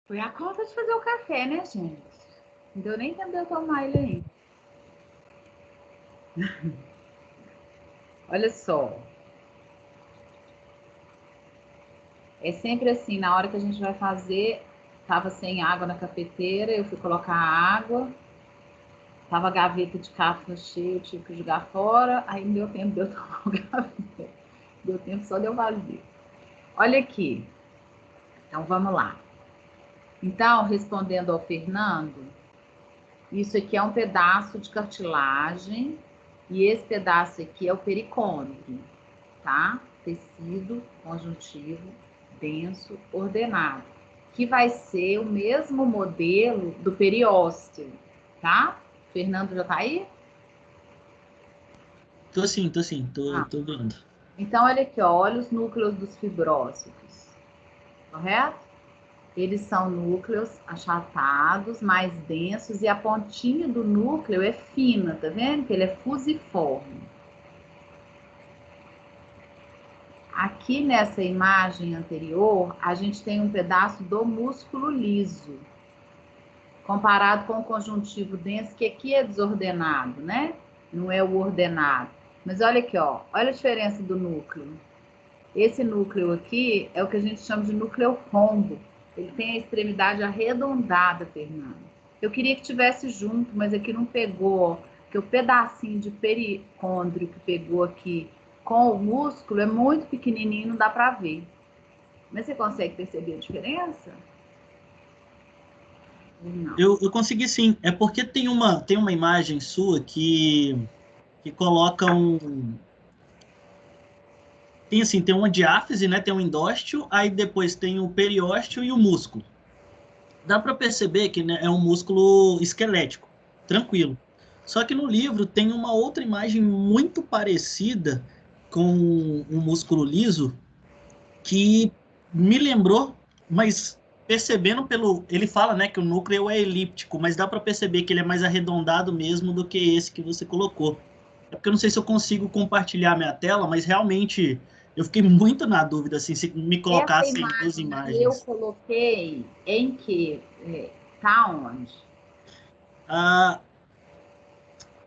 Foi a conta de fazer o café, né, gente? Não deu nem tempo de eu tomar ele ainda. Olha só. É sempre assim, na hora que a gente vai fazer, tava sem água na cafeteira, eu fui colocar a água, tava a gaveta de cápsula cheia, eu tive que jogar fora, aí não deu tempo de eu tomar o café. Deu tempo só de eu fazer. Olha aqui. Então, vamos lá. Então, respondendo ao Fernando, isso aqui é um pedaço de cartilagem e esse pedaço aqui é o pericôndrio, tá? Tecido conjuntivo denso ordenado, que vai ser o mesmo modelo do periósteo, tá? Fernando já tá aí? Tô sim, Ah, tô vendo. então, olha aqui, ó, olha os núcleos dos fibrócitos, correto? Eles são núcleos achatados, mais densos, e a pontinha do núcleo é fina, tá vendo? Que ele é fusiforme. Aqui nessa imagem anterior, a gente tem um pedaço do músculo liso, comparado com o conjuntivo denso, que aqui é desordenado, né? Não é o ordenado. Mas olha aqui, ó, olha a diferença do núcleo. Esse núcleo aqui é o que a gente chama de núcleo rombo. Ele tem a extremidade arredondada, Fernando. Eu queria que tivesse junto, mas aqui não pegou, porque o pedacinho de pericôndrio que pegou aqui com o músculo é muito pequenininho, não dá para ver. Mas você consegue perceber a diferença? Não. Eu consegui sim. É porque tem uma imagem sua que coloca um. Tem assim, tem uma diáfise, né? Tem um endósteo, aí depois tem o periósteo e o músculo. Dá para perceber que, né, é um músculo esquelético, tranquilo. Só que no livro tem uma outra imagem muito parecida com um músculo liso que me lembrou, mas percebendo pelo. Ele fala, né, que o núcleo é elíptico, mas dá para perceber que ele é mais arredondado mesmo do que esse que você colocou. É porque eu não sei se eu consigo compartilhar minha tela, mas realmente eu fiquei muito na dúvida assim, se me Essa colocassem duas imagem que eu imagens. coloquei, em que tá onde? Ah,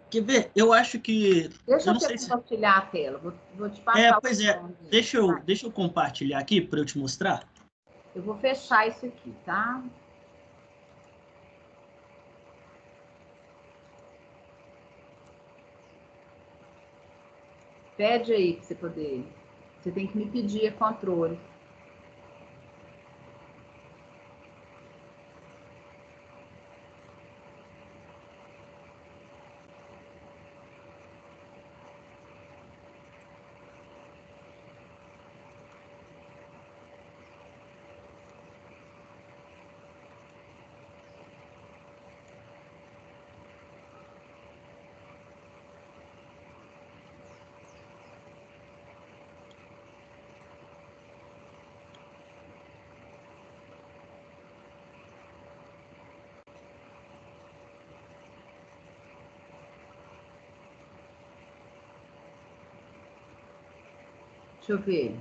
quer ver? Eu acho que. Deixa Eu eu não te sei se. compartilhar a tela. Vou te É, passar o pois é. botão dele. Vai. Deixa eu compartilhar aqui para eu te mostrar. Eu vou fechar isso aqui, tá? Pede aí pra você poder. Você tem que me pedir controle. Deixa eu ver.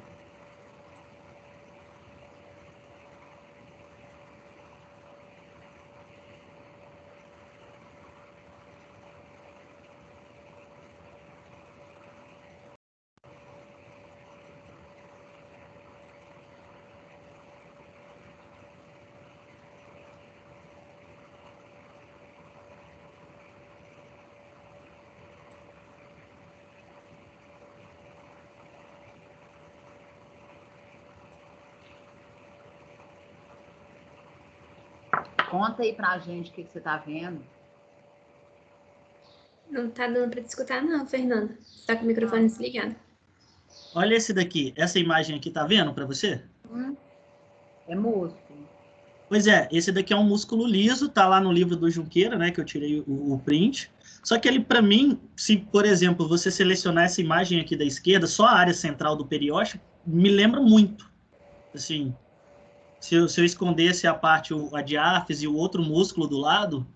Conta aí pra gente o que você tá vendo. Não tá dando para te escutar, não, Fernanda. Tá com o microfone desligado. Olha esse daqui, essa imagem aqui, tá vendo para você? É músculo. Pois é, esse daqui é um músculo liso, tá lá no livro do Junqueira, né, que eu tirei o print. Só que ele, para mim, se, por exemplo, você selecionar essa imagem aqui da esquerda, só a área central do periósteo, me lembra muito. Assim, se eu escondesse a parte, a diáfise e o outro músculo do lado,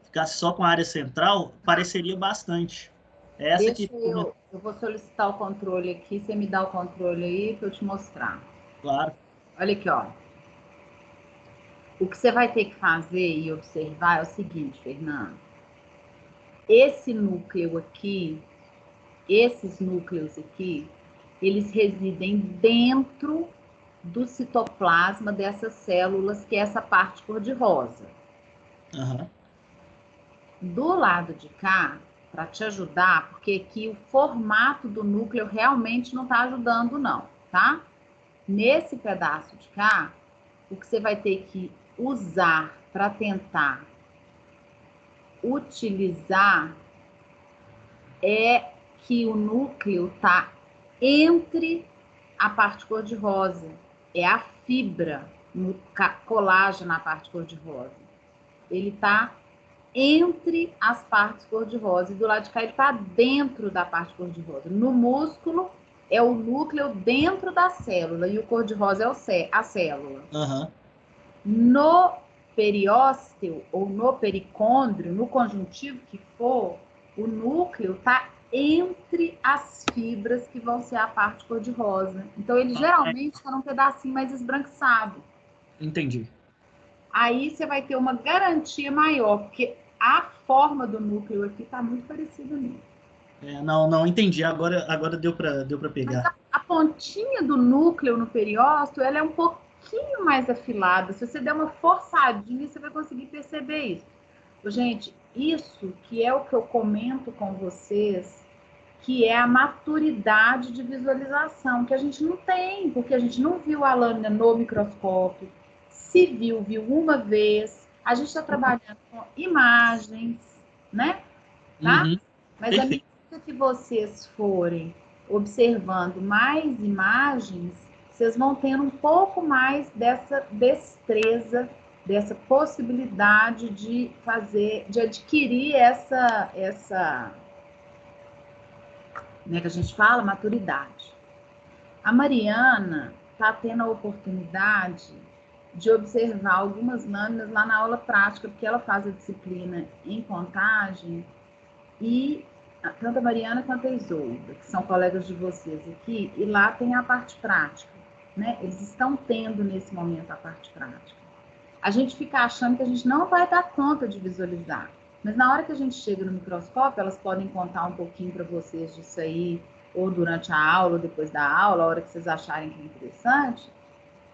ficasse só com a área central, pareceria bastante. É essa que Deixa ficou, eu vou solicitar o controle aqui. Você me dá o controle aí pra eu te mostrar. claro. Olha aqui, ó. O que você vai ter que fazer e observar é o seguinte, Fernando. Esse núcleo aqui, esses núcleos aqui, eles residem dentro do citoplasma dessas células, que é essa parte cor-de-rosa. Aham. Do lado de cá, para te ajudar, porque aqui o formato do núcleo realmente não está ajudando, não, tá? Nesse pedaço de cá, o que você vai ter que usar para tentar utilizar é que o núcleo está entre a parte cor-de-rosa. É a fibra no colágeno na parte cor-de-rosa. Ele está entre as partes cor-de-rosa. E do lado de cá ele está dentro da parte cor-de-rosa. No músculo é o núcleo dentro da célula e o cor-de-rosa é a célula. Aham. No periósteo ou no pericôndrio, no conjuntivo que for, o núcleo está entre as fibras que vão ser a parte cor-de-rosa. Então, ele geralmente está num pedacinho mais esbranquiçado. Entendi. Aí você vai ter uma garantia maior, porque a forma do núcleo aqui está muito parecida nele. Não, entendi. Agora deu para pegar. A pontinha do núcleo no periósteo, ela é um pouquinho mais afilada. Se você der uma forçadinha, você vai conseguir perceber isso. Gente, isso que é o que eu comento com vocês, que é a maturidade de visualização, que a gente não tem, porque a gente não viu a lâmina no microscópio. Se viu uma vez. A gente está trabalhando com imagens, né? Tá? Uhum. Mas à medida que vocês forem observando mais imagens, vocês vão tendo um pouco mais dessa destreza, dessa possibilidade de fazer, de adquirir essa né, que a gente fala, maturidade. A Mariana está tendo a oportunidade de observar algumas lâminas lá na aula prática, porque ela faz a disciplina em contagem e tanto a Mariana quanto a Isolda, que são colegas de vocês aqui, e lá tem a parte prática, né? Eles estão tendo nesse momento a parte prática. A gente fica achando que a gente não vai dar conta de visualizar, mas na hora que a gente chega no microscópio, elas podem contar um pouquinho para vocês disso aí, ou durante a aula, ou depois da aula, a hora que vocês acharem que é interessante.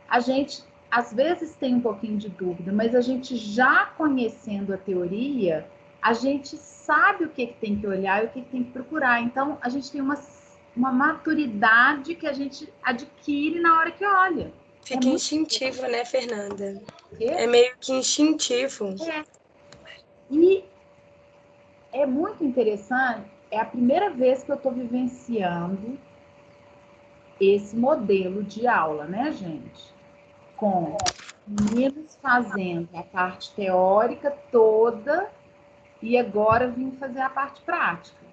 A gente, às vezes, tem um pouquinho de dúvida, mas a gente já conhecendo a teoria, a gente sabe o que tem que olhar e o que tem que procurar. Então, a gente tem uma maturidade que a gente adquire na hora que olha. Fica instintivo, né, Fernanda? É meio que instintivo. E é muito interessante, é a primeira vez que eu estou vivenciando esse modelo de aula, né, gente? Com meninos fazendo a parte teórica toda e agora vim fazer a parte prática.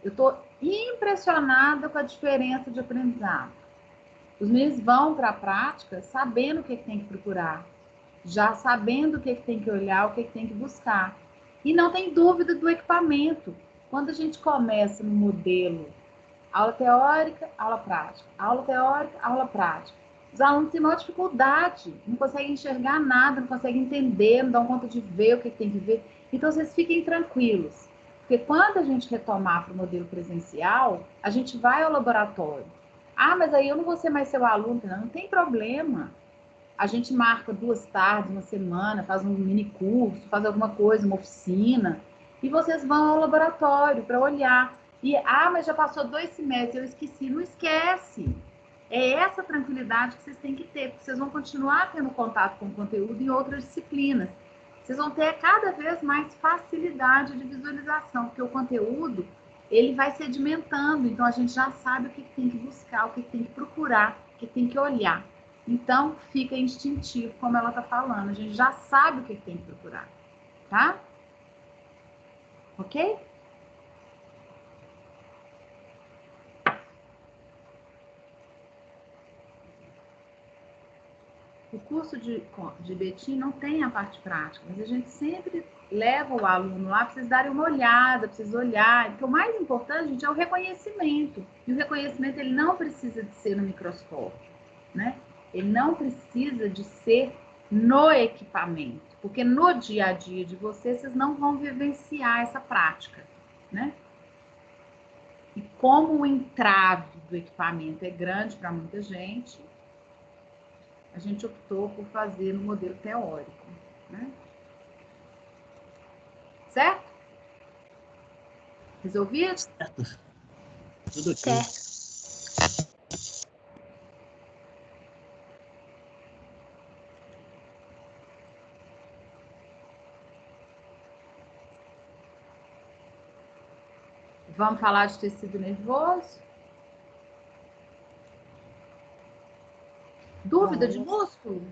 Eu estou impressionada com a diferença de aprendizado. Os meninos vão para a prática sabendo o que tem que procurar, já sabendo o que tem que olhar, o que tem que buscar. E não tem dúvida do equipamento. Quando a gente começa no modelo aula teórica, aula prática, aula teórica, aula prática, os alunos têm maior dificuldade, não conseguem enxergar nada, não conseguem entender, não dão conta de ver o que tem que ver. Então, vocês fiquem tranquilos, porque quando a gente retomar para o modelo presencial, a gente vai ao laboratório. Ah, mas aí eu não vou ser mais seu aluno, não tem problema. A gente marca 2 tardes, uma semana, faz um mini curso, faz alguma coisa, uma oficina, e vocês vão ao laboratório para olhar. E, mas já passou 2 semestres, eu esqueci. Não esquece. É essa tranquilidade que vocês têm que ter, porque vocês vão continuar tendo contato com o conteúdo em outras disciplinas. Vocês vão ter cada vez mais facilidade de visualização, porque o conteúdo, ele vai sedimentando, então a gente já sabe o que tem que buscar, o que tem que procurar, o que tem que olhar. Então, fica instintivo, como ela está falando, a gente já sabe o que tem que procurar, tá? Ok? O curso de Betim não tem a parte prática, mas a gente sempre leva o aluno lá para vocês darem uma olhada, para vocês olharem. Porque o mais importante, gente, é o reconhecimento. E o reconhecimento, ele não precisa de ser no microscópio, né? Ele não precisa de ser no equipamento, porque no dia a dia de vocês não vão vivenciar essa prática, né? E como o entrave do equipamento é grande para muita gente, a gente optou por fazer no modelo teórico, né? Certo? Resolvido? Certo. Tudo aqui. Certo. Vamos falar de tecido nervoso? Dúvida de Vamos. músculo?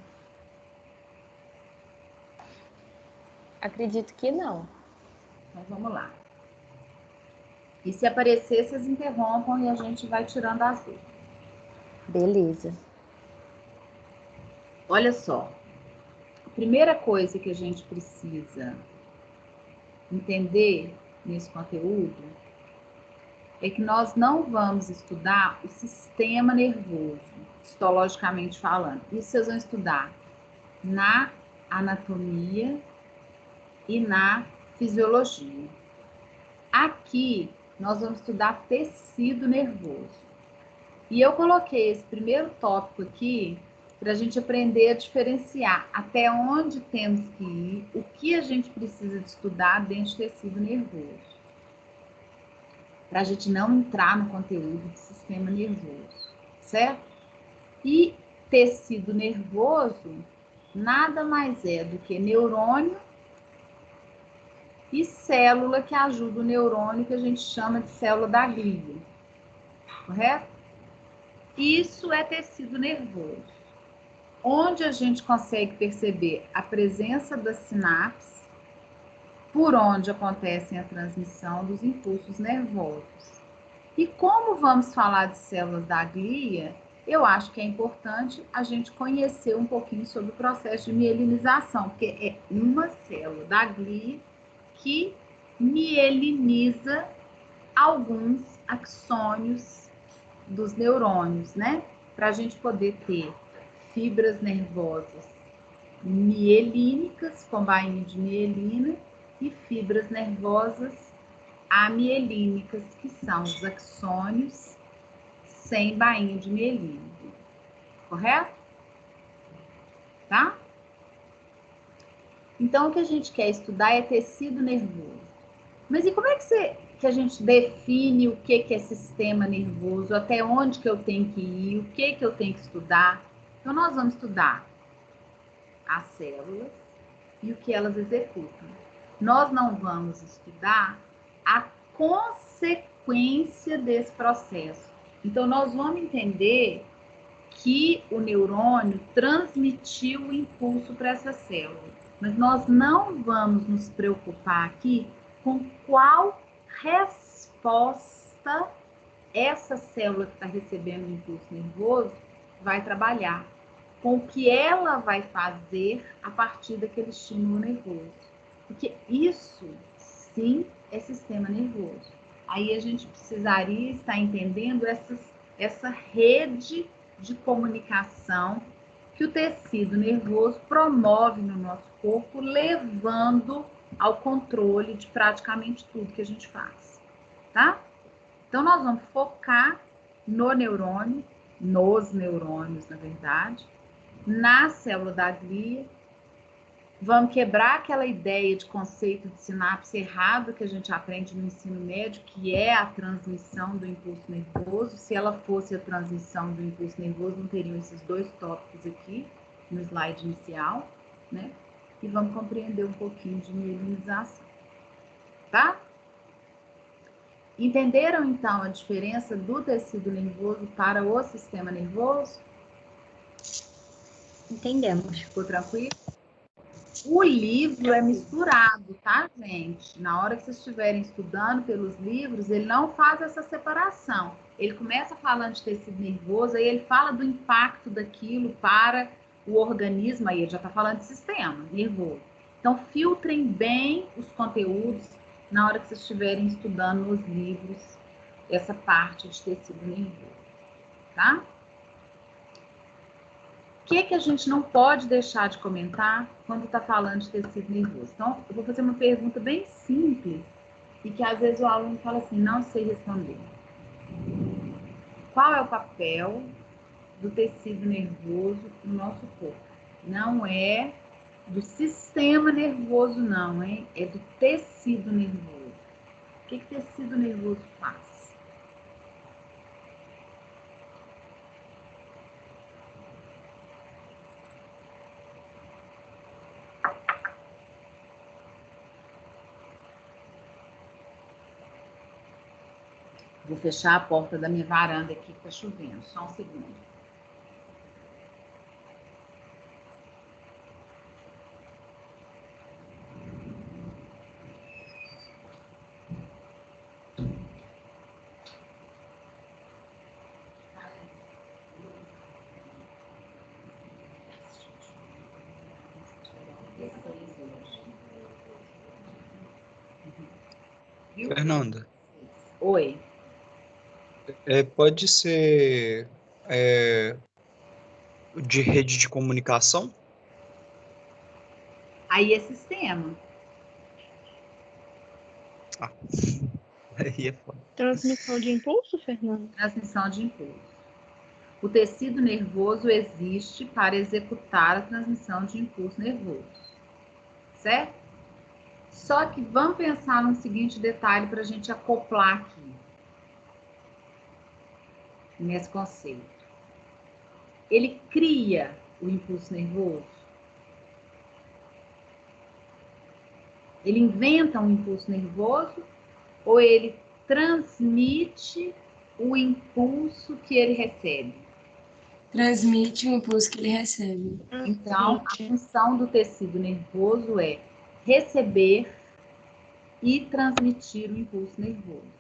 Acredito que não. Então vamos lá. E se aparecer, vocês interrompam e a gente vai tirando as dúvidas. Beleza. Olha só. A primeira coisa que a gente precisa entender nesse conteúdo é que nós não vamos estudar o sistema nervoso, histologicamente falando. Isso vocês vão estudar na anatomia e na fisiologia. Aqui, nós vamos estudar tecido nervoso. E eu coloquei esse primeiro tópico aqui para a gente aprender a diferenciar até onde temos que ir, o que a gente precisa de estudar dentro do tecido nervoso. Para a gente não entrar no conteúdo do sistema nervoso, certo? E tecido nervoso nada mais é do que neurônio e célula que ajuda o neurônio, que a gente chama de célula da glia, correto? Isso é tecido nervoso, onde a gente consegue perceber a presença das sinapses, por onde acontece a transmissão dos impulsos nervosos. E como vamos falar de células da glia, eu acho que é importante a gente conhecer um pouquinho sobre o processo de mielinização, porque é uma célula da glia que mieliniza alguns axônios dos neurônios, né? Para a gente poder ter fibras nervosas mielínicas, com bainha de mielina, e fibras nervosas amielínicas, que são os axônios sem bainha de mielina. Correto? Tá? Então, o que a gente quer estudar é tecido nervoso. Mas e como é que a gente define o que é sistema nervoso, até onde que eu tenho que ir, o que eu tenho que estudar? Então, nós vamos estudar as células e o que elas executam. Nós não vamos estudar a consequência desse processo. Então, nós vamos entender que o neurônio transmitiu o impulso para essa célula. Mas nós não vamos nos preocupar aqui com qual resposta essa célula que está recebendo o impulso nervoso vai trabalhar, com o que ela vai fazer a partir daquele estímulo nervoso. Porque isso, sim, é sistema nervoso. Aí a gente precisaria estar entendendo essa rede de comunicação que o tecido nervoso promove no nosso corpo, levando ao controle de praticamente tudo que a gente faz, tá? Então, nós vamos focar no neurônio, nos neurônios, na verdade, na célula da glia. Vamos quebrar aquela ideia de conceito de sinapse errado que a gente aprende no ensino médio, que é a transmissão do impulso nervoso. Se ela fosse a transmissão do impulso nervoso, não teriam esses dois tópicos aqui no slide inicial, né? E vamos compreender um pouquinho de mielinização, tá? Entenderam, então, a diferença do tecido nervoso para o sistema nervoso? Entendemos. Ficou tranquilo? O livro é misturado, tá, gente? Na hora que vocês estiverem estudando pelos livros, ele não faz essa separação. Ele começa falando de tecido nervoso, aí ele fala do impacto daquilo para o organismo, aí ele já está falando de sistema nervoso. Então, filtrem bem os conteúdos na hora que vocês estiverem estudando nos livros essa parte de tecido nervoso, tá? que a gente não pode deixar de comentar quando está falando de tecido nervoso? Então, eu vou fazer uma pergunta bem simples e que às vezes o aluno fala assim, não sei responder. Qual é o papel do tecido nervoso no nosso corpo? Não é do sistema nervoso, não, hein? É do tecido nervoso. O que tecido nervoso faz? Vou fechar a porta da minha varanda aqui, que tá chovendo. Só um segundo. Fernanda, Oi. pode ser de rede de comunicação? Aí é sistema. Aí é foda. Transmissão de impulso, Fernanda? Transmissão de impulso. O tecido nervoso existe para executar a transmissão de impulso nervoso. Certo? Só que vamos pensar num seguinte detalhe para a gente acoplar aqui. Nesse conceito. Ele cria o impulso nervoso? Ele inventa um impulso nervoso ou ele transmite o impulso que ele recebe? Transmite o impulso que ele recebe. Então, a função do tecido nervoso é receber e transmitir o impulso nervoso.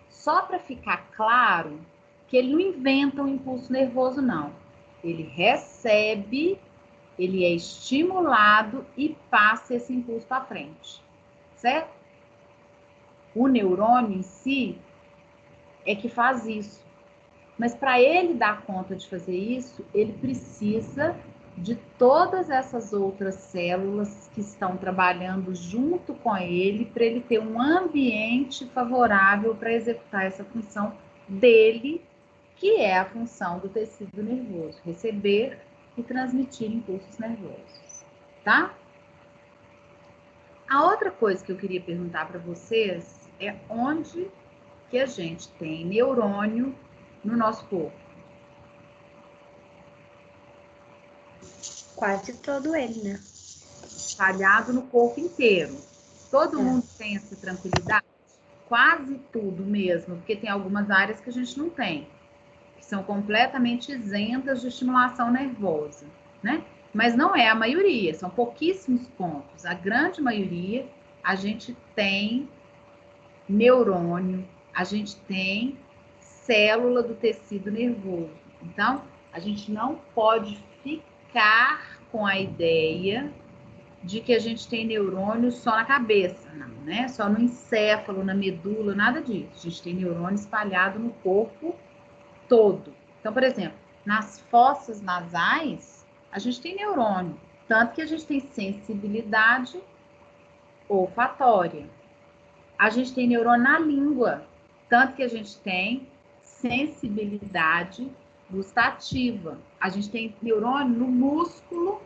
Só para ficar claro que ele não inventa um impulso nervoso, não. Ele recebe, ele é estimulado e passa esse impulso para frente. Certo? O neurônio em si é que faz isso. Mas para ele dar conta de fazer isso, ele precisa de todas essas outras células que estão trabalhando junto com ele, para ele ter um ambiente favorável para executar essa função dele, que é a função do tecido nervoso, receber e transmitir impulsos nervosos, tá? A outra coisa que eu queria perguntar para vocês é onde que a gente tem neurônio no nosso corpo. Quase todo ele, né? Espalhado no corpo inteiro. Todo mundo tem essa tranquilidade? Quase tudo mesmo, porque tem algumas áreas que a gente não tem, que são completamente isentas de estimulação nervosa, né? Mas não é a maioria, são pouquíssimos pontos. A grande maioria, a gente tem neurônio, a gente tem célula do tecido nervoso. Então, a gente não pode ficar com a ideia de que a gente tem neurônio só na cabeça, não, né? Só no encéfalo, na medula, nada disso. A gente tem neurônio espalhado no corpo todo. Então, por exemplo, nas fossas nasais, a gente tem neurônio, tanto que a gente tem sensibilidade olfatória. A gente tem neurônio na língua, tanto que a gente tem sensibilidade gustativa. A gente tem neurônio no músculo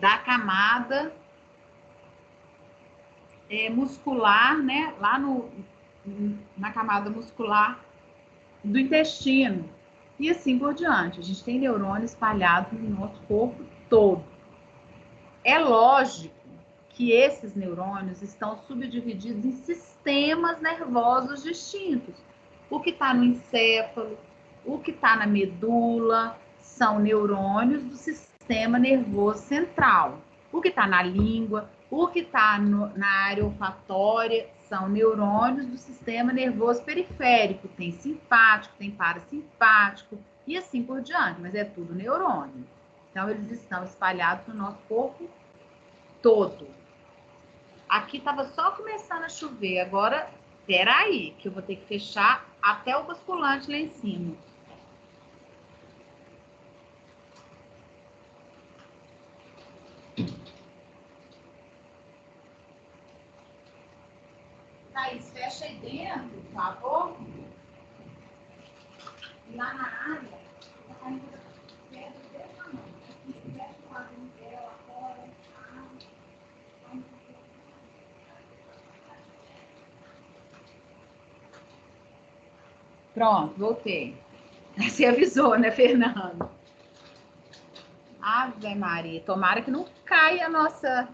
da camada muscular, né? Lá na camada muscular do intestino. E assim por diante. A gente tem neurônio espalhado no nosso corpo todo. É lógico que esses neurônios estão subdivididos em sistemas nervosos distintos. O que está no encéfalo, o que está na medula, são neurônios do sistema nervoso central. O que está na língua, o que está na área olfatória, são neurônios do sistema nervoso periférico. Tem simpático, tem parasimpático e assim por diante, mas é tudo neurônio. Então, eles estão espalhados no nosso corpo todo. Aqui estava só começando a chover, agora, peraí, que eu vou ter que fechar até o basculante lá em cima. aí dentro, por favor. E lá na área, tá caindo pedra desse tamanho. Aqui, mexe com a dela, lá fora, Pronto, voltei. Você avisou, né, Fernando? Ave Maria, tomara que não caia a nossa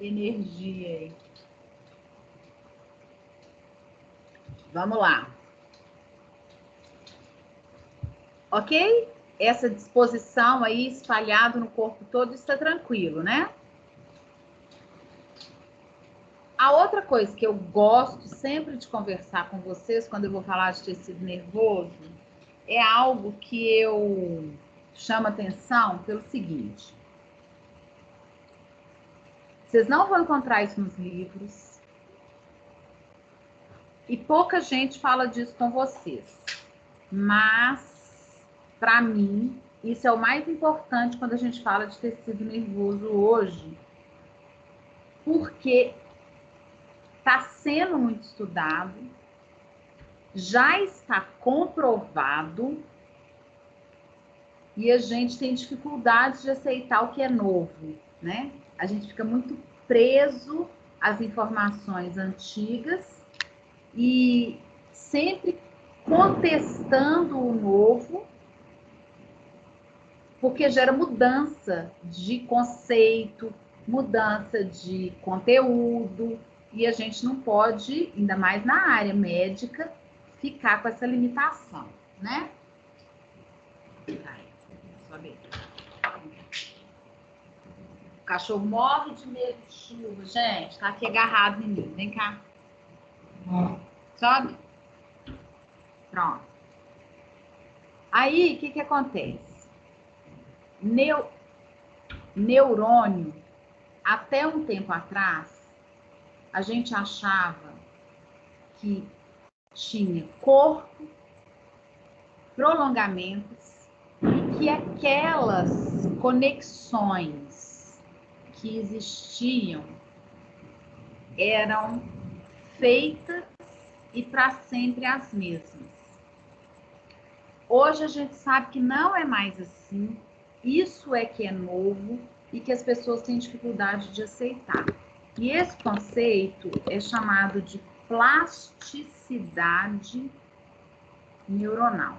energia aí. Vamos lá. Ok? Essa disposição aí espalhado no corpo todo está tranquilo, né? A outra coisa que eu gosto sempre de conversar com vocês quando eu vou falar de tecido nervoso é algo que eu chamo atenção pelo seguinte. Vocês não vão encontrar isso nos livros e pouca gente fala disso com vocês. Mas, para mim, isso é o mais importante quando a gente fala de tecido nervoso hoje, porque está sendo muito estudado, já está comprovado e a gente tem dificuldade de aceitar o que é novo, né? A gente fica muito preso às informações antigas e sempre contestando o novo, porque gera mudança de conceito, mudança de conteúdo, e a gente não pode, ainda mais na área médica, ficar com essa limitação, né? O cachorro morre de medo de chuva, gente. Tá aqui agarrado em mim. Vem cá. Sobe. Pronto. Aí, o que acontece? Neurônio, até um tempo atrás, a gente achava que tinha corpo, prolongamentos, e que aquelas conexões que existiam eram feitas e para sempre as mesmas. Hoje a gente sabe que não é mais assim, isso é que é novo e que as pessoas têm dificuldade de aceitar. E esse conceito é chamado de plasticidade neuronal.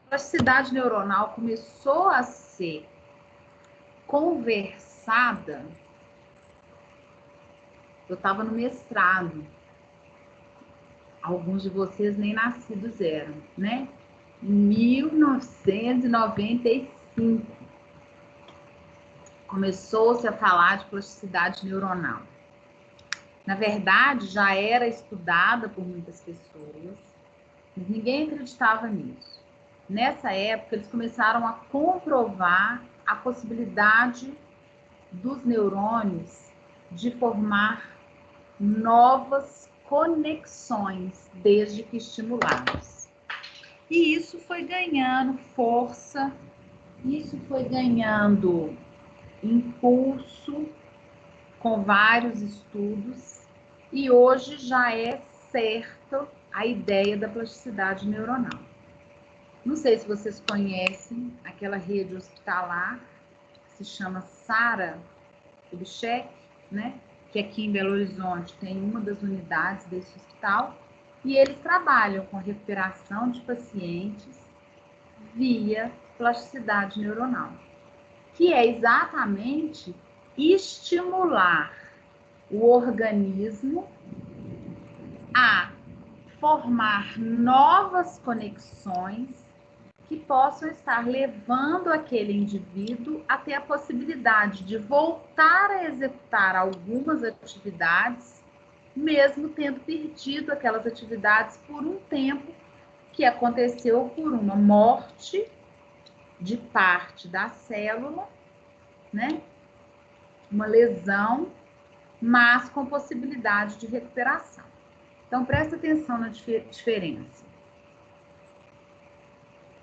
A plasticidade neuronal começou a ser conversada. Eu estava no mestrado. Alguns de vocês nem nascidos eram, né? Em 1995. Começou-se a falar de plasticidade neuronal. Na verdade, já era estudada por muitas pessoas, mas ninguém acreditava nisso. Nessa época, eles começaram a comprovar a possibilidade dos neurônios de formar novas conexões desde que estimulados. E isso foi ganhando força, isso foi ganhando impulso com vários estudos e hoje já é certa a ideia da plasticidade neuronal. Não sei se vocês conhecem aquela rede hospitalar que se chama Sara Kubitschek, né? Que aqui em Belo Horizonte tem uma das unidades desse hospital, e eles trabalham com recuperação de pacientes via plasticidade neuronal, que é exatamente estimular o organismo a formar novas conexões que possam estar levando aquele indivíduo a ter a possibilidade de voltar a executar algumas atividades, mesmo tendo perdido aquelas atividades por um tempo que aconteceu por uma morte de parte da célula, né? Uma lesão, mas com possibilidade de recuperação. Então, presta atenção na diferença.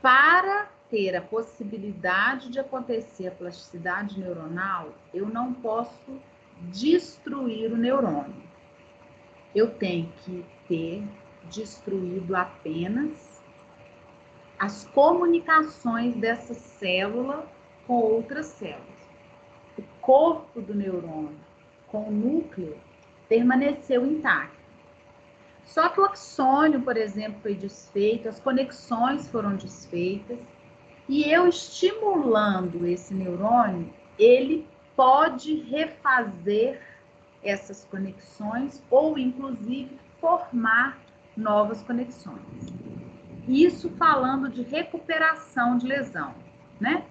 Para ter a possibilidade de acontecer a plasticidade neuronal, eu não posso destruir o neurônio. Eu tenho que ter destruído apenas as comunicações dessa célula com outras células. O corpo do neurônio com o núcleo permaneceu intacto. Só que o axônio, por exemplo, foi desfeito, as conexões foram desfeitas, e eu estimulando esse neurônio, ele pode refazer essas conexões ou, inclusive, formar novas conexões. Isso falando de recuperação de lesão, né?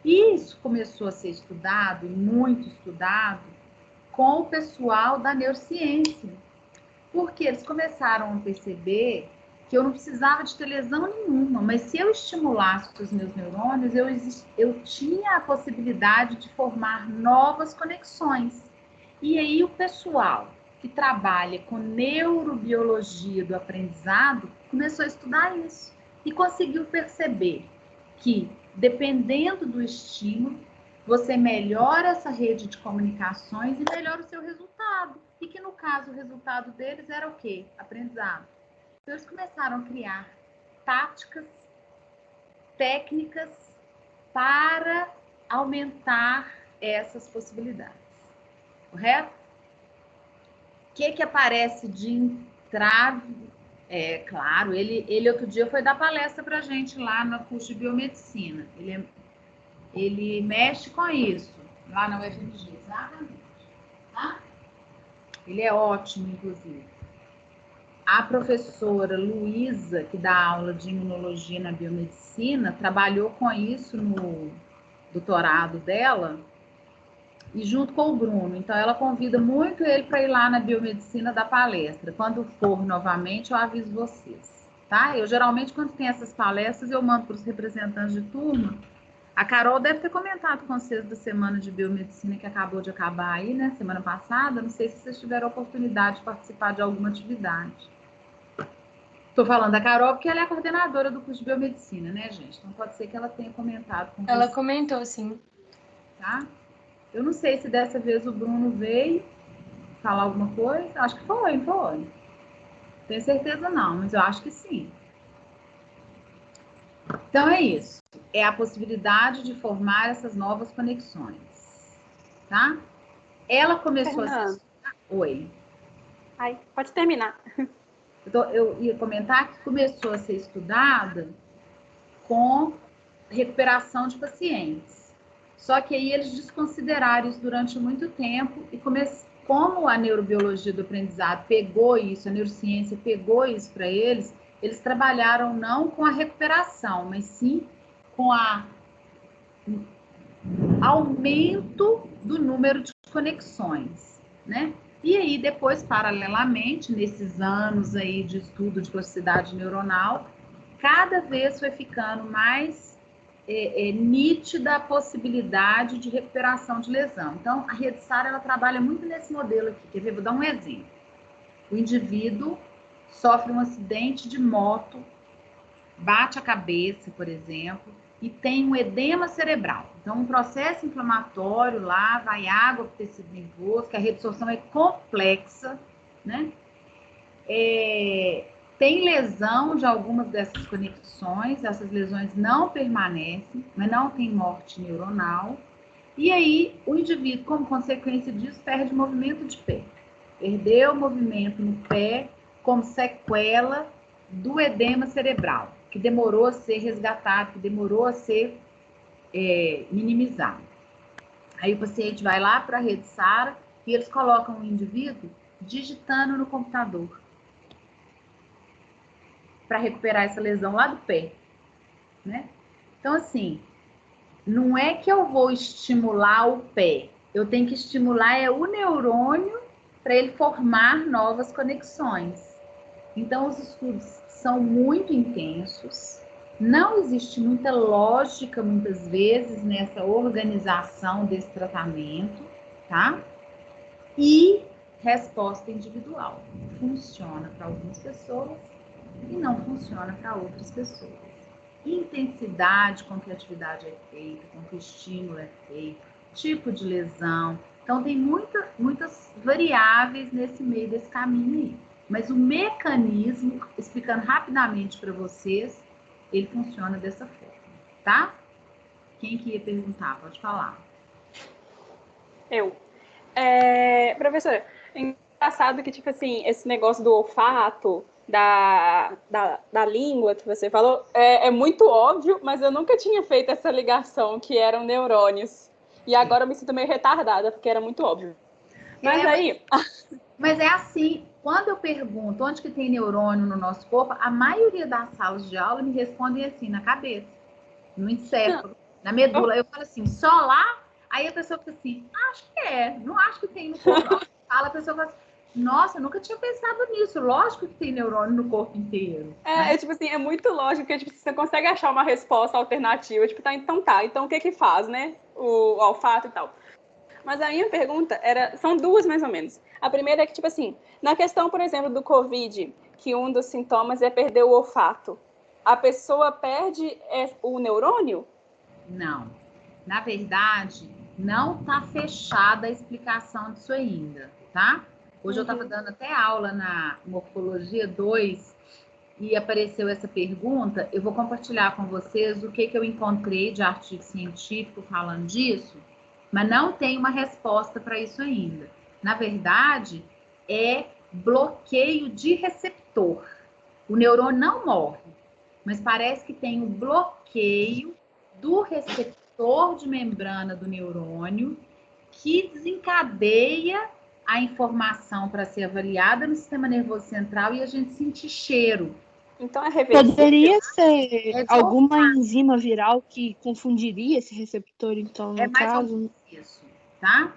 E isso começou a ser estudado, muito estudado, com o pessoal da neurociência, porque eles começaram a perceber que eu não precisava de ter lesão nenhuma, mas se eu estimulasse os meus neurônios, eu tinha a possibilidade de formar novas conexões. E aí o pessoal que trabalha com neurobiologia do aprendizado começou a estudar isso e conseguiu perceber que, dependendo do estímulo, você melhora essa rede de comunicações e melhora o seu resultado. E que, no caso, o resultado deles era o quê? Aprendizado. Então, eles começaram a criar táticas, técnicas para aumentar essas possibilidades. Correto? O que aparece de entrave? Claro, ele outro dia foi dar palestra para a gente lá no curso de biomedicina. Ele mexe com isso, lá na UFMG, exatamente. Tá? Ele é ótimo, inclusive. A professora Luísa, que dá aula de imunologia na biomedicina, trabalhou com isso no doutorado dela, e junto com o Bruno. Então, ela convida muito ele para ir lá na biomedicina dar palestra. Quando for novamente, eu aviso vocês, tá? Eu, geralmente, quando tem essas palestras, eu mando para os representantes de turma. A Carol deve ter comentado com vocês da semana de biomedicina que acabou de acabar aí, né? Semana passada. Não sei se vocês tiveram a oportunidade de participar de alguma atividade. Estou falando da Carol porque ela é a coordenadora do curso de biomedicina, né, gente? Então, pode ser que ela tenha comentado com vocês. Ela comentou, sim. Tá? Eu não sei se dessa vez o Bruno veio falar alguma coisa. Acho que foi, não foi? Tenho certeza não, mas eu acho que sim. Então é isso. É a possibilidade de formar essas novas conexões. Tá? Ela começou a... Oi. Ai, pode terminar. Eu ia comentar que começou a ser estudada com recuperação de pacientes. Só que aí eles desconsideraram isso durante muito tempo e como a neurobiologia do aprendizado pegou isso, a neurociência pegou isso para eles, eles trabalharam não com a recuperação, mas sim com o aumento do número de conexões, né? E aí depois, paralelamente, nesses anos aí de estudo de plasticidade neuronal, cada vez foi ficando mais nítida a possibilidade de recuperação de lesão. Então, a Rede SAR, ela trabalha muito nesse modelo aqui. Quer ver? Vou dar um exemplo. O indivíduo sofre um acidente de moto, bate a cabeça, por exemplo, e tem um edema cerebral. Então, um processo inflamatório lá, vai água para o tecido nervoso, que a reabsorção é complexa, né? Tem lesão de algumas dessas conexões, essas lesões não permanecem, mas não tem morte neuronal. E aí, o indivíduo, como consequência disso, perde movimento de pé. Perdeu o movimento no pé como sequela do edema cerebral, que demorou a ser resgatado, que demorou a ser minimizado. Aí o paciente vai lá para a Rede SAR e eles colocam o indivíduo digitando no computador para recuperar essa lesão lá do pé, né? Então, assim, não é que eu vou estimular o pé, eu tenho que estimular o neurônio para ele formar novas conexões. Então, os estudos são muito intensos, não existe muita lógica, muitas vezes, nessa organização desse tratamento, tá? E resposta individual. Funciona para algumas pessoas e não funciona para outras pessoas. intensidade com que a atividade é feita, com que o estímulo é feito, tipo de lesão. Então, tem muitas variáveis nesse meio desse caminho aí. Mas o mecanismo, explicando rapidamente para vocês, ele funciona dessa forma, tá? Quem que ia perguntar? Pode falar. Eu. Professora, é engraçado que, tipo assim, esse negócio do olfato, da língua que você falou, é muito óbvio, mas eu nunca tinha feito essa ligação que eram neurônios. E agora eu me sinto meio retardada, porque era muito óbvio. Mas aí... Mas é assim, quando eu pergunto onde que tem neurônio no nosso corpo, a maioria das salas de aula me respondem assim, na cabeça, no encéfalo, na medula. Eu falo assim, só lá? Aí a pessoa fica assim, acho que não acho que tem no corpo. Fala, a pessoa fala assim, nossa, eu nunca tinha pensado nisso. Lógico que tem neurônio no corpo inteiro. Tipo assim, é muito lógico, porque tipo, você consegue achar uma resposta alternativa. Tipo, então o que faz, né? O olfato e tal. Mas a minha pergunta são duas mais ou menos. A primeira é que, tipo assim, na questão, por exemplo, do Covid, que um dos sintomas é perder o olfato, a pessoa perde o neurônio? Não. Na verdade, não está fechada a explicação disso ainda, tá? Hoje eu estava dando até aula na Morfologia 2 e apareceu essa pergunta. Eu vou compartilhar com vocês o que eu encontrei de artigo científico falando disso, mas não tem uma resposta para isso ainda. Na verdade, é bloqueio de receptor. O neurônio não morre, mas parece que tem um bloqueio do receptor de membrana do neurônio que desencadeia a informação para ser avaliada no sistema nervoso central e a gente sentir cheiro. Então é reversível? Poderia ser alguma enzima viral que confundiria esse receptor, então, no mais caso? ou menos isso, tá?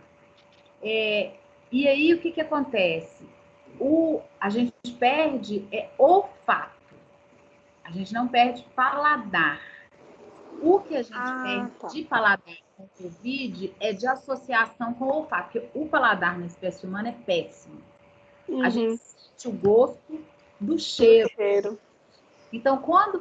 E aí, o que acontece? A gente perde olfato. A gente não perde paladar. O que a gente perde de paladar com o Covid é de associação com o olfato, porque o paladar na espécie humana é péssimo. A gente sente o gosto do cheiro. Então, quando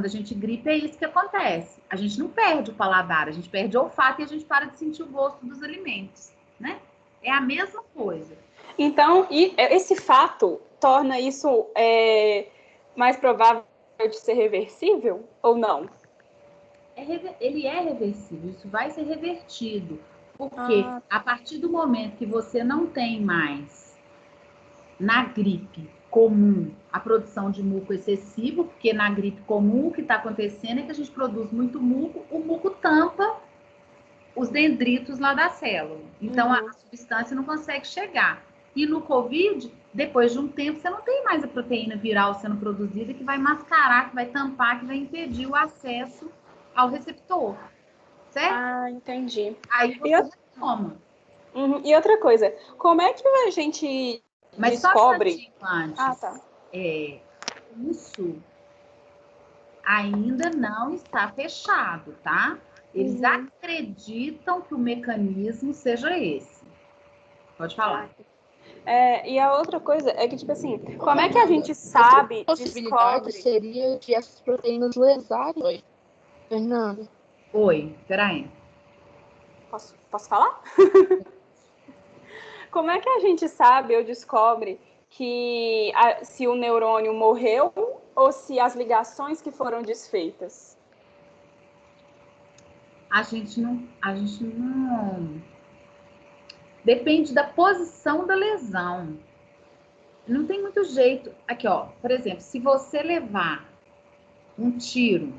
a gente gripa, é isso que acontece. A gente não perde o paladar, a gente perde o olfato e a gente para de sentir o gosto dos alimentos, né? É a mesma coisa. Então, esse fato torna isso mais provável de ser reversível ou não? Ele é reversível, isso vai ser revertido. Porque a partir do momento que você não tem mais na gripe comum a produção de muco excessivo, porque na gripe comum o que está acontecendo é que a gente produz muito muco, o muco tampa os dendritos lá da célula. Então a substância não consegue chegar. E no Covid, depois de um tempo, você não tem mais a proteína viral sendo produzida que vai mascarar, que vai tampar, que vai impedir o acesso ao receptor. Certo? Entendi. Aí você retoma. E outra coisa, como é que a gente descobre? Antes, isso ainda não está fechado, tá? Eles acreditam que o mecanismo seja esse. Pode falar. E a outra coisa é que, tipo assim, como é que a gente sabe, possibilidade seria de essas proteínas lesarem? Oi, Fernanda. Oi, peraí. Posso falar? Como é que a gente sabe ou descobre que se o neurônio morreu ou se as ligações que foram desfeitas? A gente não... Depende da posição da lesão. Não tem muito jeito. Aqui, ó, por exemplo, se você levar um tiro,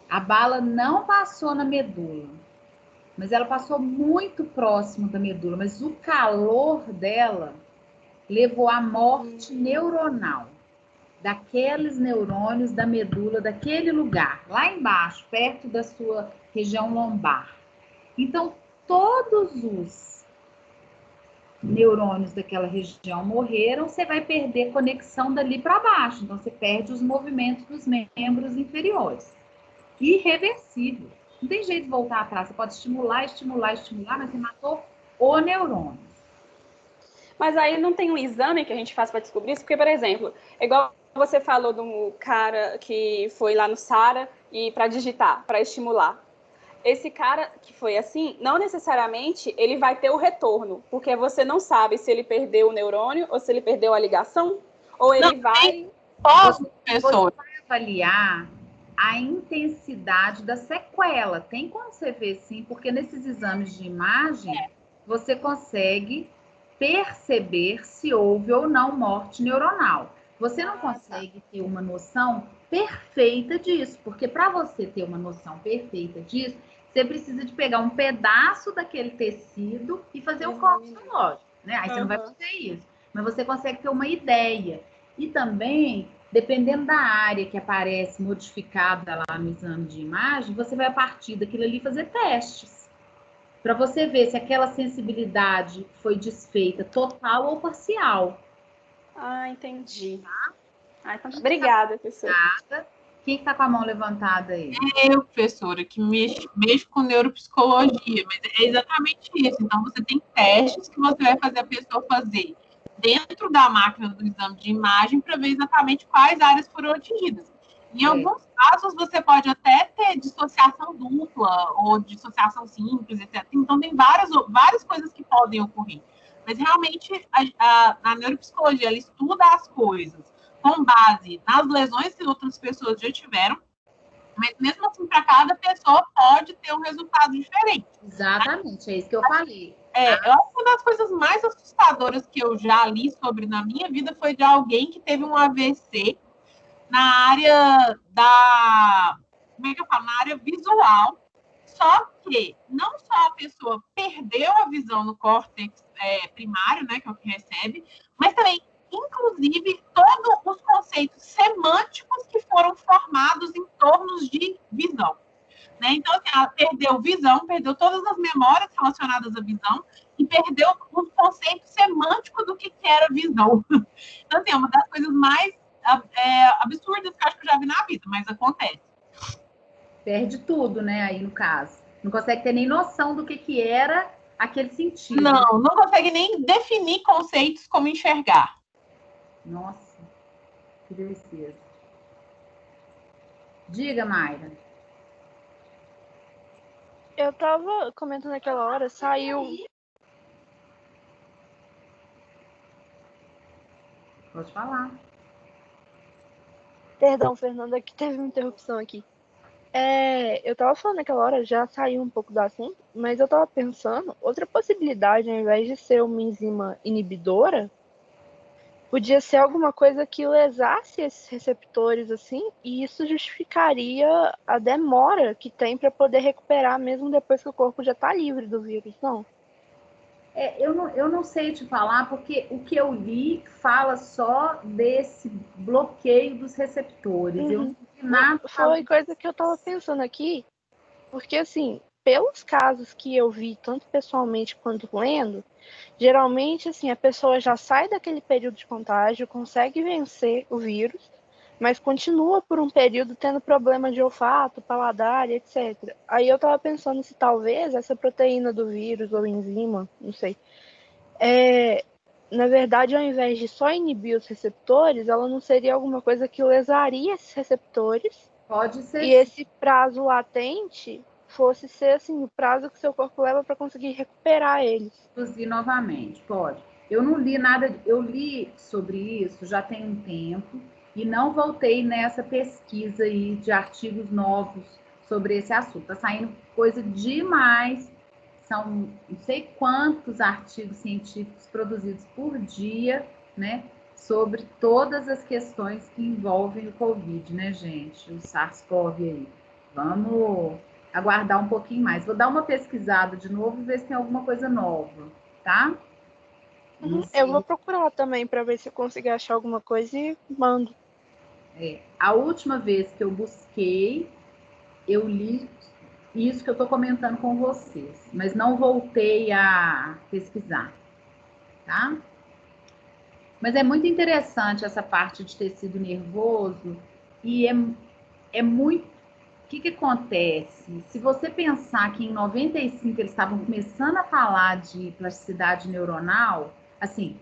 a bala não passou na medula, mas ela passou muito próximo da medula, mas o calor dela levou à morte neuronal daqueles neurônios da medula daquele lugar, lá embaixo, perto da sua região lombar. Então, todos os neurônios daquela região morreram, você vai perder conexão dali para baixo. Então, você perde os movimentos dos membros inferiores. Irreversível. Não tem jeito de voltar atrás. Você pode estimular, mas você matou o neurônio. Mas aí não tem um exame que a gente faz para descobrir isso? Porque, por exemplo, igual você falou do cara que foi lá no Sara e para digitar, para estimular. Esse cara que foi assim, não necessariamente ele vai ter o retorno, porque você não sabe se ele perdeu o neurônio ou se ele perdeu a ligação, ou ele vai... Você vai avaliar a intensidade da sequela. Tem como você ver, sim, porque nesses exames de imagem, você consegue perceber se houve ou não morte neuronal. Você não consegue ter uma noção perfeita disso, porque para você ter uma noção perfeita disso, você precisa de pegar um pedaço daquele tecido e fazer o corte histológico, né? Aí você não vai fazer isso, mas você consegue ter uma ideia. E também, dependendo da área que aparece modificada lá no exame de imagem, você vai a partir daquilo ali fazer testes, para você ver se aquela sensibilidade foi desfeita total ou parcial. Ah, entendi. Então, obrigada, professora. Quem está com a mão levantada aí? Eu, professora, que mexo com neuropsicologia, mas é exatamente isso. Então, você tem testes que você vai fazer a pessoa fazer dentro da máquina do exame de imagem para ver exatamente quais áreas foram atingidas. Em alguns casos, você pode até ter dissociação dupla ou dissociação simples, etc. Então, tem várias coisas que podem ocorrer. Mas, realmente, a neuropsicologia, ela estuda as coisas com base nas lesões que outras pessoas já tiveram, mas mesmo assim, para cada pessoa pode ter um resultado diferente. Exatamente, é isso que eu falei. Eu acho que uma das coisas mais assustadoras que eu já li sobre na minha vida foi de alguém que teve um AVC na área da... Como é que eu falo? Na área visual. Só que não só a pessoa perdeu a visão no córtex primário, né, que é o que recebe, mas também inclusive, todos os conceitos semânticos que foram formados em torno de visão. Né? Então, assim, ela perdeu visão, perdeu todas as memórias relacionadas à visão e perdeu os conceitos semânticos do que era visão. Então, assim, é uma das coisas mais absurdas que eu acho que eu já vi na vida, mas acontece. Perde tudo, né, aí no caso. Não consegue ter nem noção do que era aquele sentido. Não consegue nem definir conceitos como enxergar. Nossa, que tristeza. Diga, Mayra. Eu tava comentando naquela hora, saiu... Pode falar. Perdão, Fernanda, que teve uma interrupção aqui. Eu tava falando naquela hora, já saiu um pouco do assunto, mas eu tava pensando, outra possibilidade, ao invés de ser uma enzima inibidora, podia ser alguma coisa que lesasse esses receptores, assim, e isso justificaria a demora que tem para poder recuperar, mesmo depois que o corpo já está livre do vírus, não? Eu não sei te falar, porque o que eu li fala só desse bloqueio dos receptores. Eu não vi nada. Foi coisa que eu estava pensando aqui, porque, assim, pelos casos que eu vi, tanto pessoalmente quanto lendo, geralmente, assim, a pessoa já sai daquele período de contágio, consegue vencer o vírus, mas continua por um período tendo problema de olfato, paladar, etc. Aí eu tava pensando se talvez essa proteína do vírus ou enzima, não sei, na verdade, ao invés de só inibir os receptores, ela não seria alguma coisa que lesaria esses receptores? Pode ser. E esse prazo latente fosse ser assim, o prazo que seu corpo leva para conseguir recuperar eles. Produzir novamente, pode. Eu não li nada, eu li sobre isso já tem um tempo e não voltei nessa pesquisa aí de artigos novos sobre esse assunto. Tá saindo coisa demais, são não sei quantos artigos científicos produzidos por dia, né, sobre todas as questões que envolvem o Covid, né, gente, o SARS-CoV aí. Vamos aguardar um pouquinho mais. Vou dar uma pesquisada de novo e ver se tem alguma coisa nova, tá? Eu vou procurar também para ver se eu consigo achar alguma coisa e mando. A última vez que eu busquei, eu li isso que eu estou comentando com vocês, mas não voltei a pesquisar, tá? Mas é muito interessante essa parte de tecido nervoso e é muito... O que acontece? Se você pensar que em 95 eles estavam começando a falar de plasticidade neuronal, assim,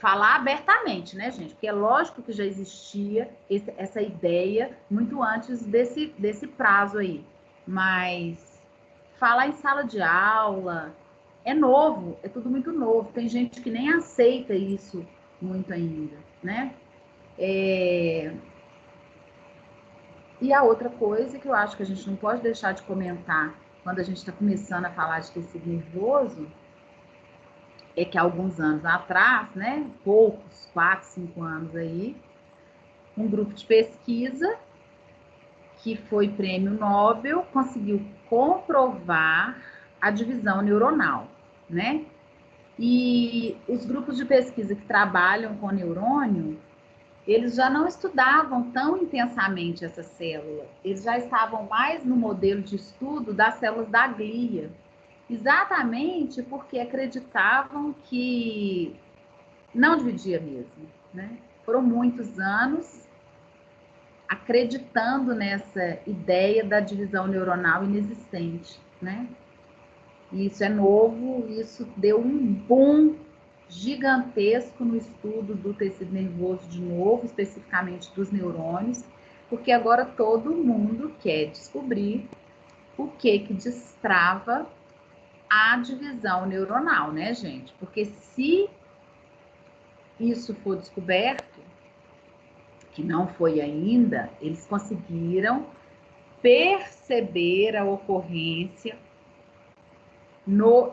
falar abertamente, né, gente? Porque é lógico que já existia essa ideia muito antes desse prazo aí. Mas falar em sala de aula é novo, é tudo muito novo. Tem gente que nem aceita isso muito ainda, né? E a outra coisa que eu acho que a gente não pode deixar de comentar quando a gente está começando a falar de tecido nervoso é que há alguns anos atrás, né, poucos, 4, 5 anos aí, um grupo de pesquisa que foi prêmio Nobel conseguiu comprovar a divisão neuronal, né? E os grupos de pesquisa que trabalham com neurônio, eles já não estudavam tão intensamente essa célula, eles já estavam mais no modelo de estudo das células da glia, exatamente porque acreditavam que não dividia mesmo, né? Foram muitos anos acreditando nessa ideia da divisão neuronal inexistente, né? E isso é novo, isso deu um boom gigantesco no estudo do tecido nervoso de novo, especificamente dos neurônios, porque agora todo mundo quer descobrir o que destrava a divisão neuronal, né, gente? Porque se isso for descoberto, que não foi ainda, eles conseguiram perceber a ocorrência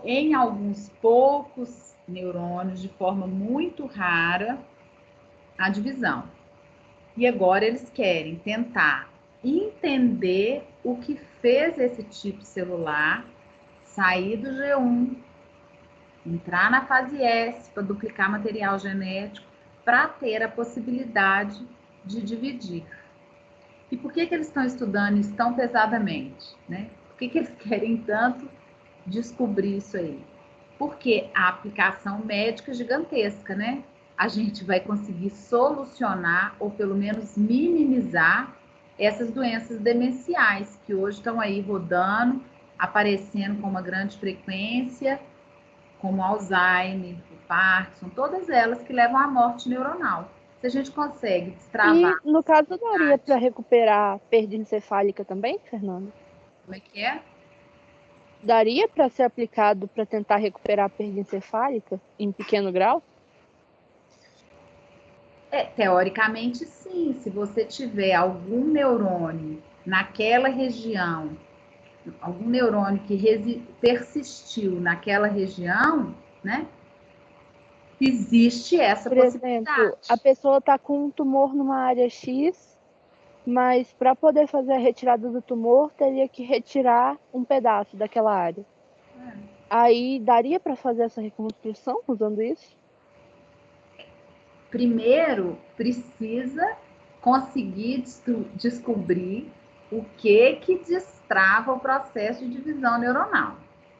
em alguns poucos neurônios, de forma muito rara, a divisão. E agora eles querem tentar entender o que fez esse tipo celular sair do G1, entrar na fase S para duplicar material genético, para ter a possibilidade de dividir. E por que eles estão estudando isso tão pesadamente, né? Por que eles querem tanto descobrir isso aí? Porque a aplicação médica é gigantesca, né? A gente vai conseguir solucionar ou pelo menos minimizar essas doenças demenciais que hoje estão aí rodando, aparecendo com uma grande frequência, como Alzheimer, Parkinson, todas elas que levam à morte neuronal. Se a gente consegue destravar... E, no caso, daria para recuperar perda encefálica também, Fernanda? Como é que é? Daria para ser aplicado para tentar recuperar a perda encefálica em pequeno grau? Teoricamente, sim. Se você tiver algum neurônio naquela região, algum neurônio que persistiu naquela região, né? Existe essa possibilidade. Por exemplo, a pessoa está com um tumor numa área X, mas para poder fazer a retirada do tumor, teria que retirar um pedaço daquela área. Aí, daria para fazer essa reconstrução usando isso? Primeiro, precisa conseguir descobrir o que destrava o processo de divisão neuronal.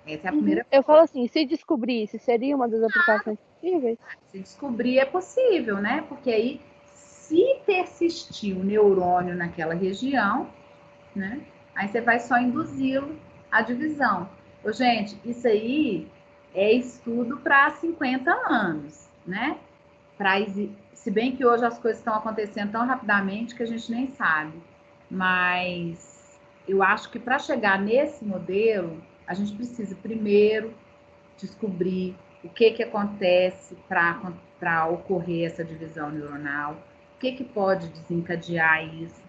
Essa é a primeira coisa. Eu falo assim, se descobrisse, seria uma das aplicações possíveis? Se descobrir é possível, né? Porque aí, se persistir o neurônio naquela região, né? Aí você vai só induzi-lo à divisão. Ô, gente, isso aí é estudo para 50 anos, né? Se bem que hoje as coisas estão acontecendo tão rapidamente que a gente nem sabe. Mas eu acho que para chegar nesse modelo, a gente precisa primeiro descobrir o que acontece para ocorrer essa divisão neuronal, o que pode desencadear isso,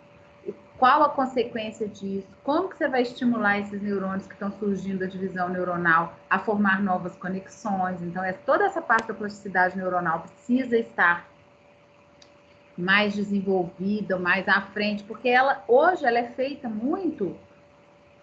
qual a consequência disso, como que você vai estimular esses neurônios que estão surgindo da divisão neuronal a formar novas conexões. Então, toda essa parte da plasticidade neuronal precisa estar mais desenvolvida, mais à frente, porque hoje ela é feita muito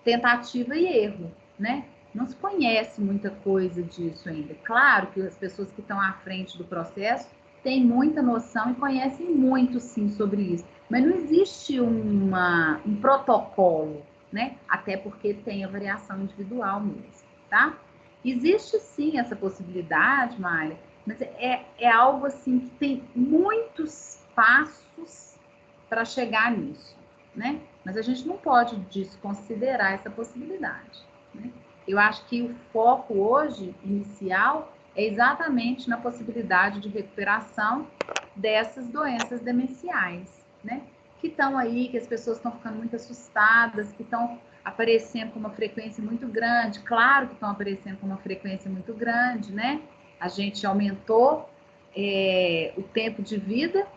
tentativa e erro, né? Não se conhece muita coisa disso ainda. Claro que as pessoas que estão à frente do processo têm muita noção e conhecem muito, sim, sobre isso. Mas não existe um protocolo, né? Até porque tem a variação individual mesmo, tá? Existe, sim, essa possibilidade, Mária, mas é algo, assim, que tem muitos passos para chegar nisso, né? Mas a gente não pode desconsiderar essa possibilidade, né? Eu acho que o foco hoje, inicial, é exatamente na possibilidade de recuperação dessas doenças demenciais, né? Que estão aí, que as pessoas estão ficando muito assustadas, que estão aparecendo com uma frequência muito grande. Claro que estão aparecendo com uma frequência muito grande, né? A gente aumentou o tempo de vida,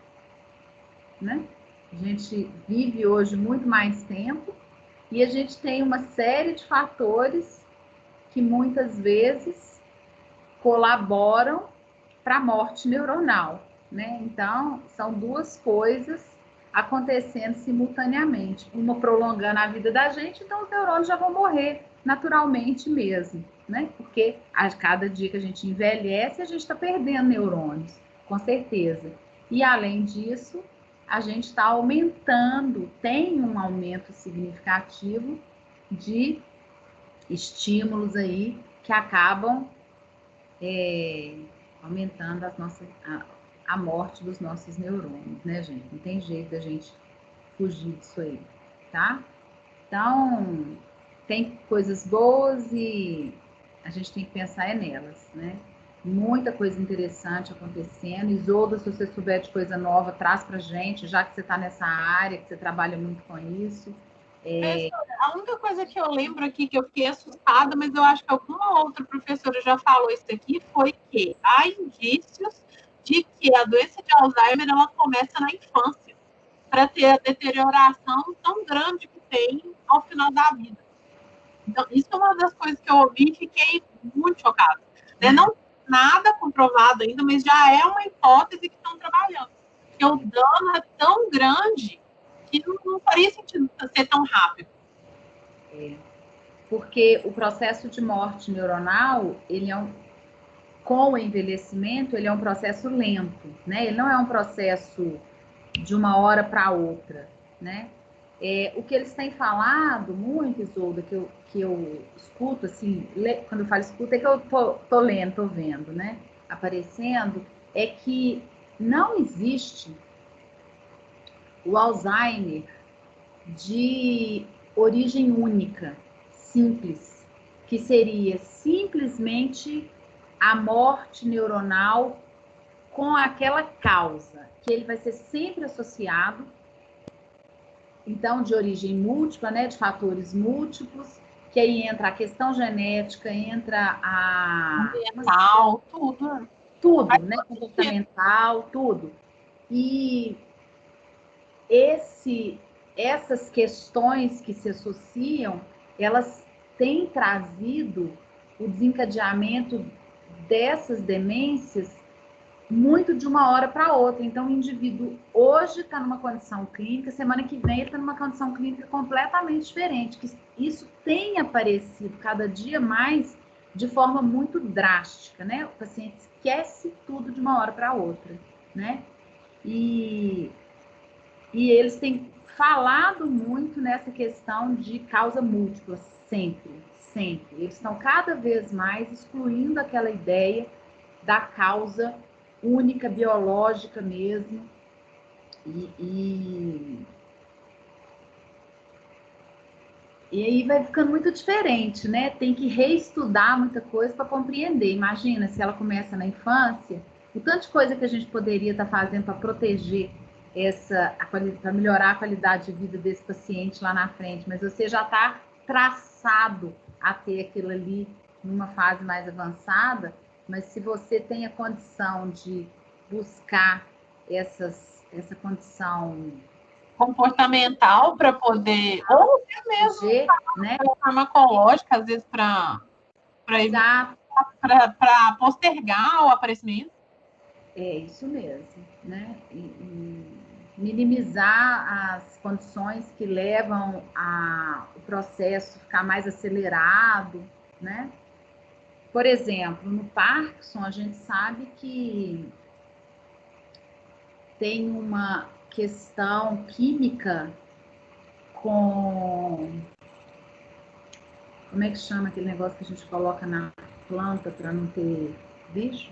né? A gente vive hoje muito mais tempo e a gente tem uma série de fatores que muitas vezes colaboram para a morte neuronal, né? Então, são duas coisas acontecendo simultaneamente, uma prolongando a vida da gente, então os neurônios já vão morrer naturalmente mesmo, né? Porque a cada dia que a gente envelhece, a gente está perdendo neurônios, com certeza. E além disso, a gente está aumentando, tem um aumento significativo de estímulos aí que acabam aumentando a morte dos nossos neurônios, né, gente? Não tem jeito da gente fugir disso aí, tá? Então, tem coisas boas e a gente tem que pensar nelas, né? Muita coisa interessante acontecendo. Isolda, se você souber de coisa nova, traz pra gente, já que você está nessa área, que você trabalha muito com isso. A única coisa que eu lembro aqui, que eu fiquei assustada, mas eu acho que alguma outra professora já falou isso aqui, foi que há indícios de que a doença de Alzheimer ela começa na infância, para ter a deterioração tão grande que tem ao final da vida. Então, isso é uma das coisas que eu ouvi e fiquei muito chocada. Né? Não nada comprovado ainda, mas já é uma hipótese que estão trabalhando. Porque o dano é tão grande que não faria sentido ser tão rápido. Porque o processo de morte neuronal, ele é com o envelhecimento, ele é um processo lento, né? Ele não é um processo de uma hora para outra, né? O que eles têm falado muito, Isolda, que eu escuto, assim, quando eu falo escuto, é que eu tô lendo, tô vendo, né? Aparecendo, é que não existe o Alzheimer de origem única, simples, que seria simplesmente a morte neuronal com aquela causa, que ele vai ser sempre associado, então, de origem múltipla, né, de fatores múltiplos, que aí entra a questão genética, entra a... Ambiental, tudo. Tudo, né, comportamental, tudo. E essas questões que se associam, elas têm trazido o desencadeamento dessas demências muito de uma hora para outra. Então, o indivíduo hoje está numa condição clínica, semana que vem ele está numa condição clínica completamente diferente. Que isso tem aparecido cada dia mais de forma muito drástica, né? O paciente esquece tudo de uma hora para outra, né? E eles têm falado muito nessa questão de causa múltipla, sempre, sempre. Eles estão cada vez mais excluindo aquela ideia da causa única, biológica mesmo. E aí vai ficando muito diferente, né? Tem que reestudar muita coisa para compreender. Imagina se ela começa na infância, o tanto de coisa que a gente poderia estar fazendo para proteger para melhorar a qualidade de vida desse paciente lá na frente, mas você já está traçado a ter aquilo ali numa fase mais avançada, mas se você tem a condição de buscar essa condição comportamental para poder, ou até mesmo né? farmacológica, às vezes para postergar o aparecimento. É isso mesmo, né? E minimizar as condições que levam o processo ficar mais acelerado, né? Por exemplo, no Parkinson, a gente sabe que tem uma questão química com... Como é que chama aquele negócio que a gente coloca na planta para não ter bicho?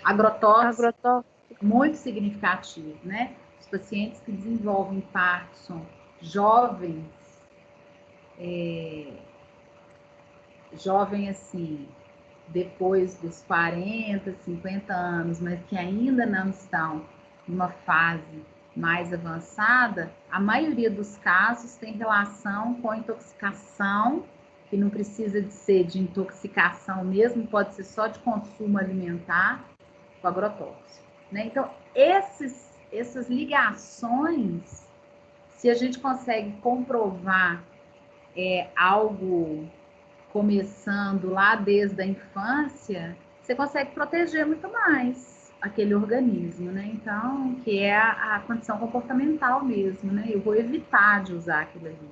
Agrotóxico. Muito significativo, né? Os pacientes que desenvolvem Parkinson jovens, jovem assim, depois dos 40, 50 anos, mas que ainda não estão numa fase mais avançada, a maioria dos casos tem relação com a intoxicação, que não precisa de ser de intoxicação mesmo, pode ser só de consumo alimentar, com agrotóxico, né? Então, essas ligações, se a gente consegue comprovar algo começando lá desde a infância, você consegue proteger muito mais aquele organismo, né? Então, que é a condição comportamental mesmo, né? Eu vou evitar de usar aquilo ali.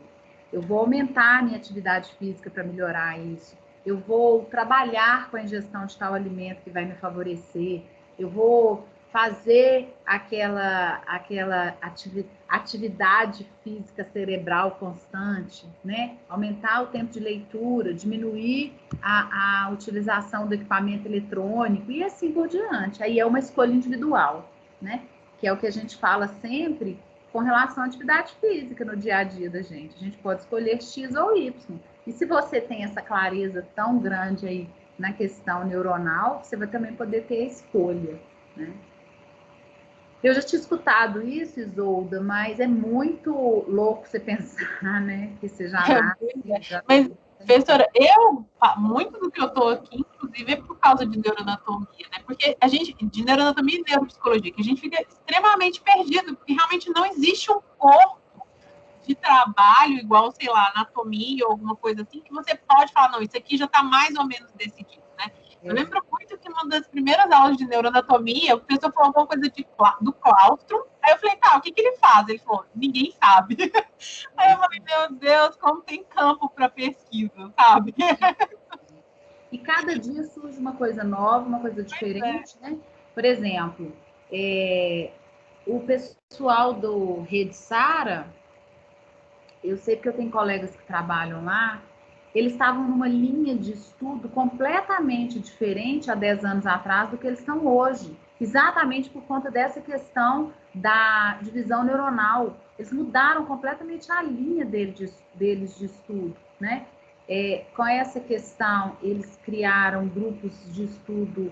Eu vou aumentar a minha atividade física para melhorar isso. Eu vou trabalhar com a ingestão de tal alimento que vai me favorecer. Eu vou fazer aquela atividade física cerebral constante, né? Aumentar o tempo de leitura, diminuir a utilização do equipamento eletrônico e assim por diante. Aí é uma escolha individual, né? Que é o que a gente fala sempre com relação à atividade física no dia a dia da gente. A gente pode escolher X ou Y. E se você tem essa clareza tão grande aí na questão neuronal, você vai também poder ter a escolha, né? Eu já tinha escutado isso, Isolda, mas é muito louco você pensar, né? Que você já nasce. Mas, professora, muito do que eu estou aqui, inclusive, é por causa de neuroanatomia, né? Porque a gente, de neuroanatomia e neuropsicologia, que a gente fica extremamente perdido, porque realmente não existe um corpo de trabalho igual, sei lá, anatomia ou alguma coisa assim, que você pode falar, não, isso aqui já está mais ou menos decidido, né? Eu lembro muito que uma das primeiras aulas de neuroanatomia, o professor falou alguma coisa do claustro. Aí eu falei, tá, o que ele faz? Ele falou, ninguém sabe. Aí eu falei, meu Deus, como tem campo para pesquisa, sabe? E cada dia surge uma coisa nova, uma coisa diferente, né? Por exemplo, o pessoal do Rede Sara, eu sei porque eu tenho colegas que trabalham lá, eles estavam numa linha de estudo completamente diferente há 10 anos atrás do que eles estão hoje. Exatamente por conta dessa questão da divisão neuronal. Eles mudaram completamente a linha deles de estudo, né? Com essa questão, eles criaram grupos de estudo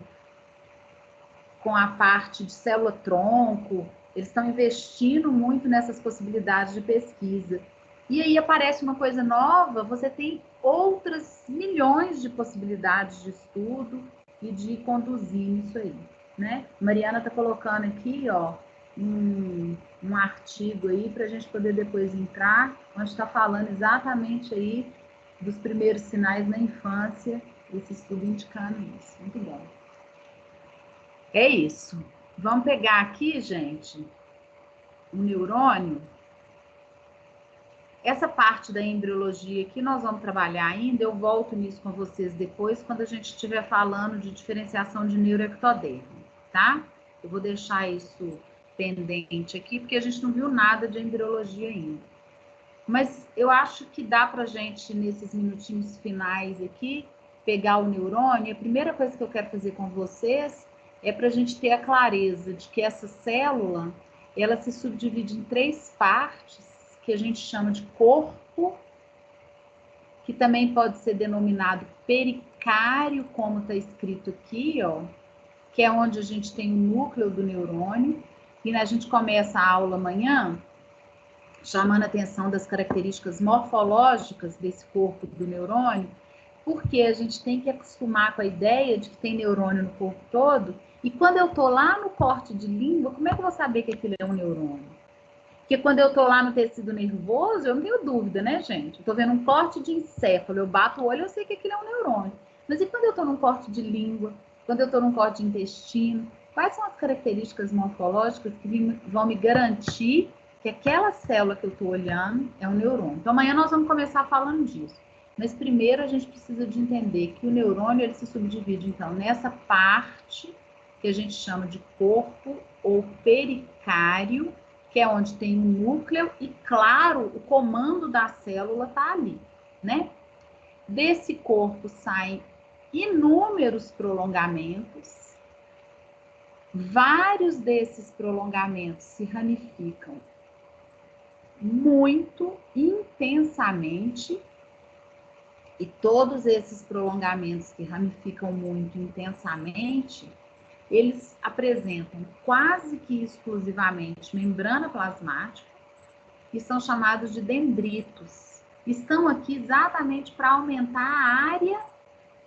com a parte de célula-tronco, eles estão investindo muito nessas possibilidades de pesquisa. E aí aparece uma coisa nova, você tem outras milhões de possibilidades de estudo e de conduzir isso aí, né? Mariana está colocando aqui, ó, um artigo aí para a gente poder depois entrar, onde está falando exatamente aí dos primeiros sinais na infância, esse estudo indicando isso. Muito bom. É isso. Vamos pegar aqui, gente, o neurônio. Essa parte da embriologia que nós vamos trabalhar ainda, eu volto nisso com vocês depois, quando a gente estiver falando de diferenciação de neuroectodermo, tá? Eu vou deixar isso pendente aqui, porque a gente não viu nada de embriologia ainda. Mas eu acho que dá pra gente, nesses minutinhos finais aqui, pegar o neurônio. A primeira coisa que eu quero fazer com vocês é pra gente ter a clareza de que essa célula, ela se subdivide em 3 partes, que a gente chama de corpo, que também pode ser denominado pericário, como está escrito aqui, ó, que é onde a gente tem o núcleo do neurônio, e a gente começa a aula amanhã chamando a atenção das características morfológicas desse corpo do neurônio, porque a gente tem que acostumar com a ideia de que tem neurônio no corpo todo, e quando eu estou lá no corte de língua, como é que eu vou saber que aquilo é um neurônio? Porque quando eu estou lá no tecido nervoso, eu não tenho dúvida, né, gente? Eu estou vendo um corte de encéfalo, eu bato o olho, eu sei que aquilo é um neurônio. Mas e quando eu estou num corte de língua? Quando eu estou num corte de intestino? Quais são as características morfológicas que vão me garantir que aquela célula que eu estou olhando é um neurônio? Então, amanhã nós vamos começar falando disso. Mas primeiro a gente precisa de entender que o neurônio ele se subdivide, então, nessa parte que a gente chama de corpo ou pericário, que é onde tem o núcleo e, claro, o comando da célula está ali, né? Desse corpo saem inúmeros prolongamentos. Vários desses prolongamentos se ramificam muito intensamente E todos esses prolongamentos que ramificam muito intensamente, eles apresentam quase que exclusivamente membrana plasmática e são chamados de dendritos. Estão aqui exatamente para aumentar a área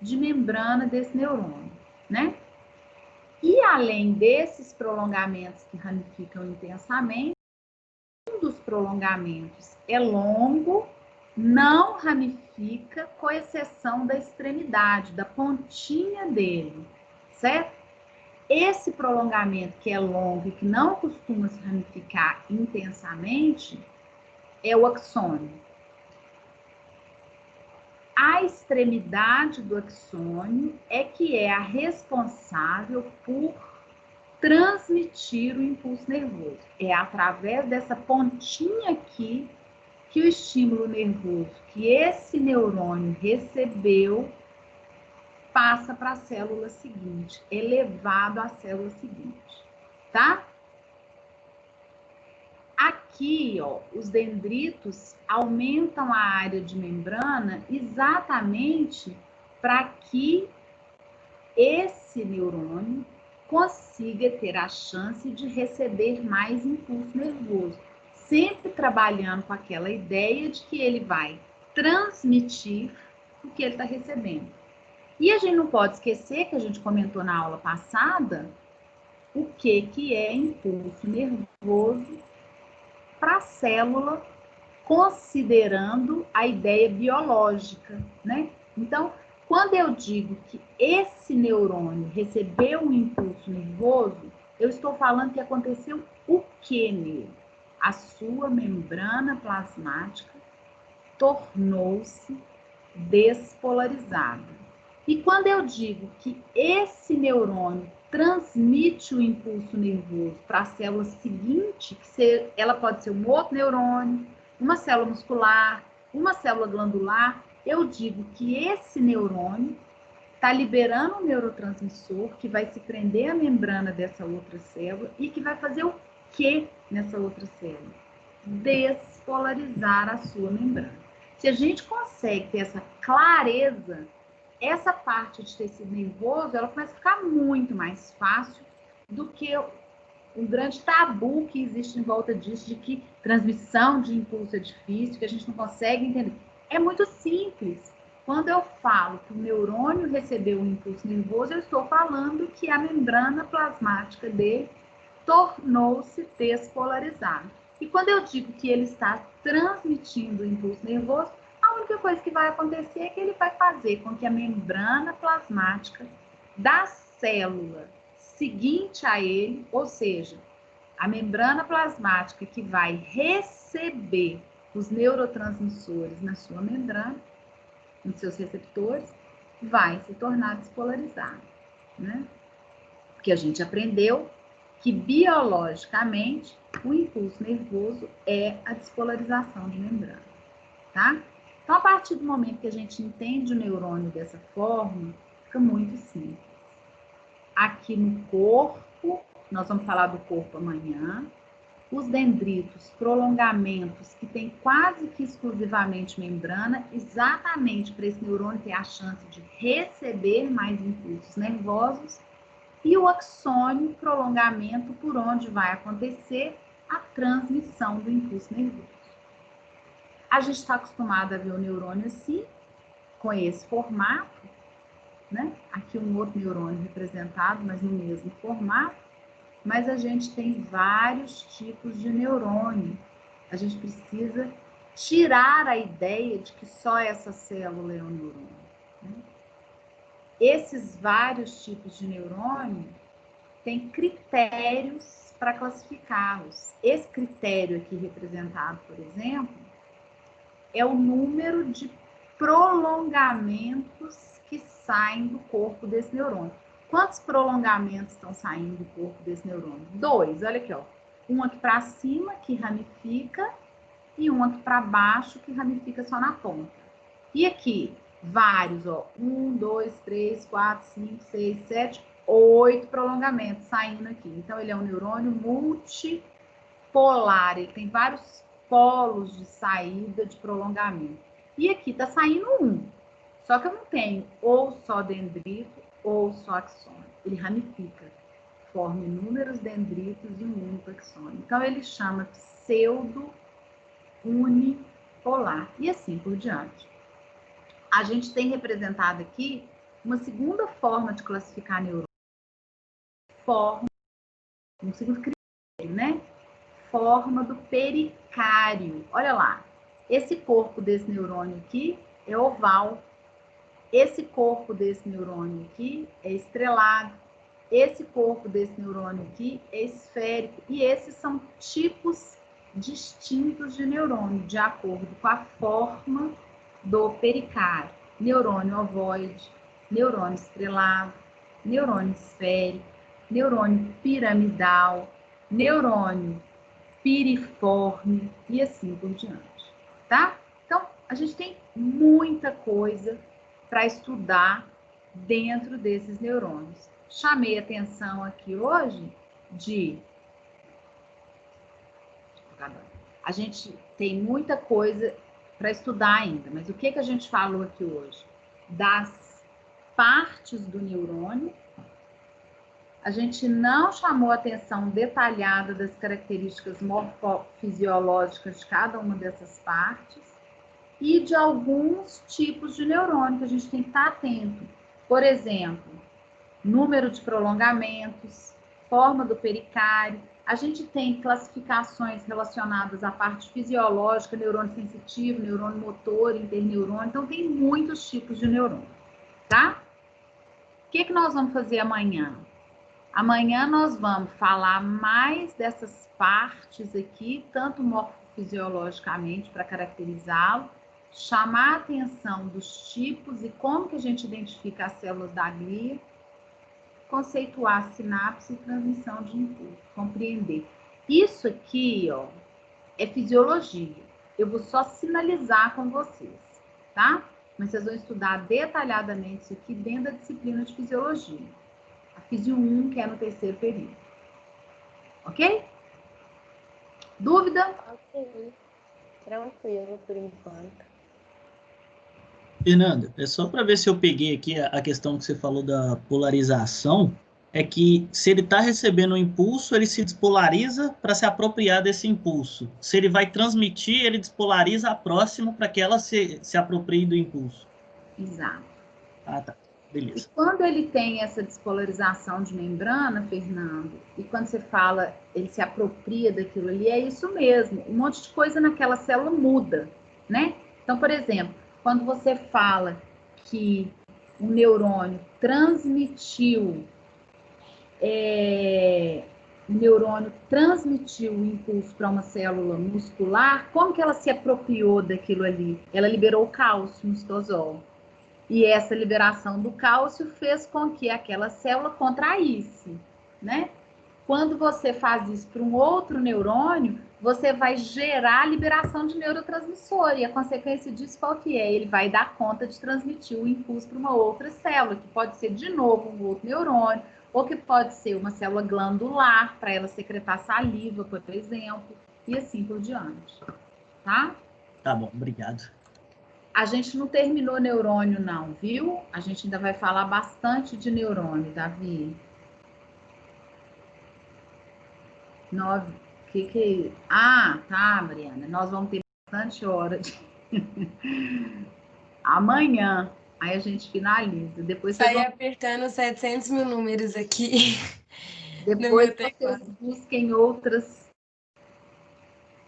de membrana desse neurônio, né? E além desses prolongamentos que ramificam intensamente, um dos prolongamentos é longo, não ramifica, com exceção da extremidade, da pontinha dele, certo? Esse prolongamento que é longo e que não costuma se ramificar intensamente é o axônio. A extremidade do axônio é que é a responsável por transmitir o impulso nervoso. É através dessa pontinha aqui que o estímulo nervoso que esse neurônio recebeu passa para a célula seguinte, é levado à célula seguinte, tá? Aqui, ó, os dendritos aumentam a área de membrana exatamente para que esse neurônio consiga ter a chance de receber mais impulso nervoso, sempre trabalhando com aquela ideia de que ele vai transmitir o que ele está recebendo. E a gente não pode esquecer que a gente comentou na aula passada o que é impulso nervoso para a célula, considerando a ideia biológica, né? Então, quando eu digo que esse neurônio recebeu um impulso nervoso, eu estou falando que aconteceu o que nele? A sua membrana plasmática tornou-se despolarizada. E quando eu digo que esse neurônio transmite o impulso nervoso para a célula seguinte, ela pode ser um outro neurônio, uma célula muscular, uma célula glandular, eu digo que esse neurônio está liberando um neurotransmissor que vai se prender à membrana dessa outra célula e que vai fazer o que nessa outra célula? Despolarizar a sua membrana. Se a gente consegue ter essa clareza, essa parte de tecido nervoso, ela começa a ficar muito mais fácil do que um grande tabu que existe em volta disso, de que transmissão de impulso é difícil, que a gente não consegue entender. É muito simples. Quando eu falo que o neurônio recebeu um impulso nervoso, eu estou falando que a membrana plasmática dele tornou-se despolarizada. E quando eu digo que ele está transmitindo o impulso nervoso, a única coisa que vai acontecer é que ele vai fazer com que a membrana plasmática da célula seguinte a ele, ou seja, a membrana plasmática que vai receber os neurotransmissores na sua membrana, nos seus receptores, vai se tornar despolarizada, né? Porque a gente aprendeu que biologicamente o impulso nervoso é a despolarização de membrana, tá? Então, a partir do momento que a gente entende o neurônio dessa forma, fica muito simples. Aqui no corpo, nós vamos falar do corpo amanhã, os dendritos, prolongamentos que tem quase que exclusivamente membrana, exatamente para esse neurônio ter a chance de receber mais impulsos nervosos, e o axônio, prolongamento por onde vai acontecer a transmissão do impulso nervoso. A gente está acostumado a ver o neurônio assim, com esse formato, né? Aqui um outro neurônio representado, mas no mesmo formato. Mas a gente tem vários tipos de neurônio. A gente precisa tirar a ideia de que só essa célula é um neurônio, né? Esses vários tipos de neurônio têm critérios para classificá-los. Esse critério aqui representado, por exemplo, é o número de prolongamentos que saem do corpo desse neurônio. Quantos prolongamentos estão saindo do corpo desse neurônio? 2, olha aqui, ó. Um aqui para cima, que ramifica, e um aqui para baixo, que ramifica só na ponta. E aqui, vários, ó. 1, 2, 3, 4, 5, 6, 7, 8 prolongamentos saindo aqui. Então, ele é um neurônio multipolar, ele tem vários polos de saída de prolongamento. E aqui está saindo um. Só que eu não tenho ou só dendrito ou só axônio. Ele ramifica, forma inúmeros dendritos e um único axônio. Então, ele chama pseudo-unipolar. E assim por diante. A gente tem representado aqui uma segunda forma de classificar neurônios. Um segundo critério, né? Forma do pericário. Olha lá. Esse corpo desse neurônio aqui é oval. Esse corpo desse neurônio aqui é estrelado. Esse corpo desse neurônio aqui é esférico. E esses são tipos distintos de neurônio, de acordo com a forma do pericário. Neurônio ovoide, neurônio estrelado, neurônio esférico, neurônio piramidal, neurônio piriforme e assim por diante, tá? Então, a gente tem muita coisa para estudar dentro desses neurônios. Chamei atenção aqui hoje de... A gente tem muita coisa para estudar ainda, mas o que a gente falou aqui hoje? Das partes do neurônio. A gente não chamou atenção detalhada das características morfofisiológicas de cada uma dessas partes e de alguns tipos de neurônio que a gente tem que estar atento. Por exemplo, número de prolongamentos, forma do pericário. A gente tem classificações relacionadas à parte fisiológica, neurônio sensitivo, neurônio motor, interneurônio. Então, tem muitos tipos de neurônio, tá? O que nós vamos fazer amanhã? Amanhã nós vamos falar mais dessas partes aqui, tanto morfofisiologicamente, para caracterizá-lo, chamar a atenção dos tipos e como que a gente identifica as células da glia, conceituar sinapse e transmissão de impulso, compreender. Isso aqui, ó, é fisiologia. Eu vou só sinalizar com vocês, tá? Mas vocês vão estudar detalhadamente isso aqui dentro da disciplina de fisiologia. A Fisio 1, que é no terceiro período. Ok? Dúvida? Ok. Tranquilo por enquanto. Fernanda, é só para ver se eu peguei aqui a questão que você falou da polarização, é que se ele está recebendo um impulso, ele se despolariza para se apropriar desse impulso. Se ele vai transmitir, ele despolariza a próxima para que ela se aproprie do impulso. Exato. Ah, tá. Beleza. E quando ele tem essa despolarização de membrana, Fernando, e quando você fala, ele se apropria daquilo ali, é isso mesmo. Um monte de coisa naquela célula muda, né? Então, por exemplo, quando você fala que um neurônio transmitiu o impulso para uma célula muscular, como que ela se apropriou daquilo ali? Ela liberou o cálcio no citosol. E essa liberação do cálcio fez com que aquela célula contraísse, né? Quando você faz isso para um outro neurônio, você vai gerar a liberação de neurotransmissor. E a consequência disso qual que é? Ele vai dar conta de transmitir o impulso para uma outra célula, que pode ser, de novo, um outro neurônio, ou que pode ser uma célula glandular, para ela secretar saliva, por exemplo, e assim por diante. Tá? Tá bom, obrigado. A gente não terminou neurônio, não, viu? A gente ainda vai falar bastante de neurônio, Davi. 9. Que é isso? Ah, tá, Mariana. Nós vamos ter bastante hora de... Amanhã. Aí a gente finaliza. Depois Saí vão... apertando 700 mil números aqui. Depois vocês busquem outras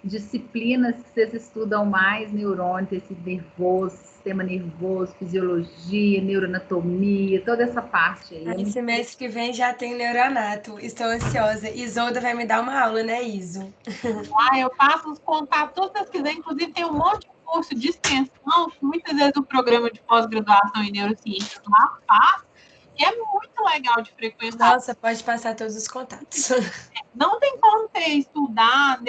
disciplinas que vocês estudam mais, neurônio, tecido nervoso, sistema nervoso, fisiologia, neuroanatomia, toda essa parte aí. Aí, semestre que vem já tem neuroanato. Estou ansiosa. Isolda vai me dar uma aula, né, Iso? Eu passo os contatos, todos que quiser. Inclusive, tem um monte de curso de extensão, que muitas vezes o programa de pós-graduação em neurociências lá faz, que é muito legal de frequentar. Nossa, pode passar todos os contatos. Não tem como você estudar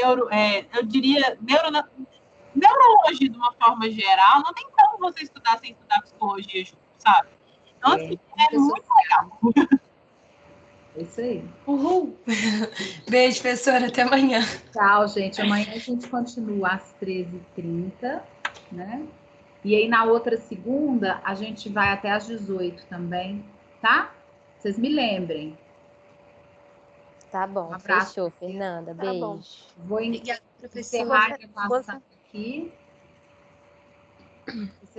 eu diria, neurologia de uma forma geral, não tem como você estudar sem estudar psicologia junto, sabe? Então, assim, é muito legal. É isso aí. Uhul! Beijo, professora. Até amanhã. Tchau, gente. Amanhã a gente continua às 13h30, né? E aí, na outra segunda, a gente vai até às 18 também, tá? Vocês me lembrem. Tá bom, Um abraço. fechou, Fernanda. Tá bom. Beijo. Vou Obrigada, encerrar a professora. gravação aqui.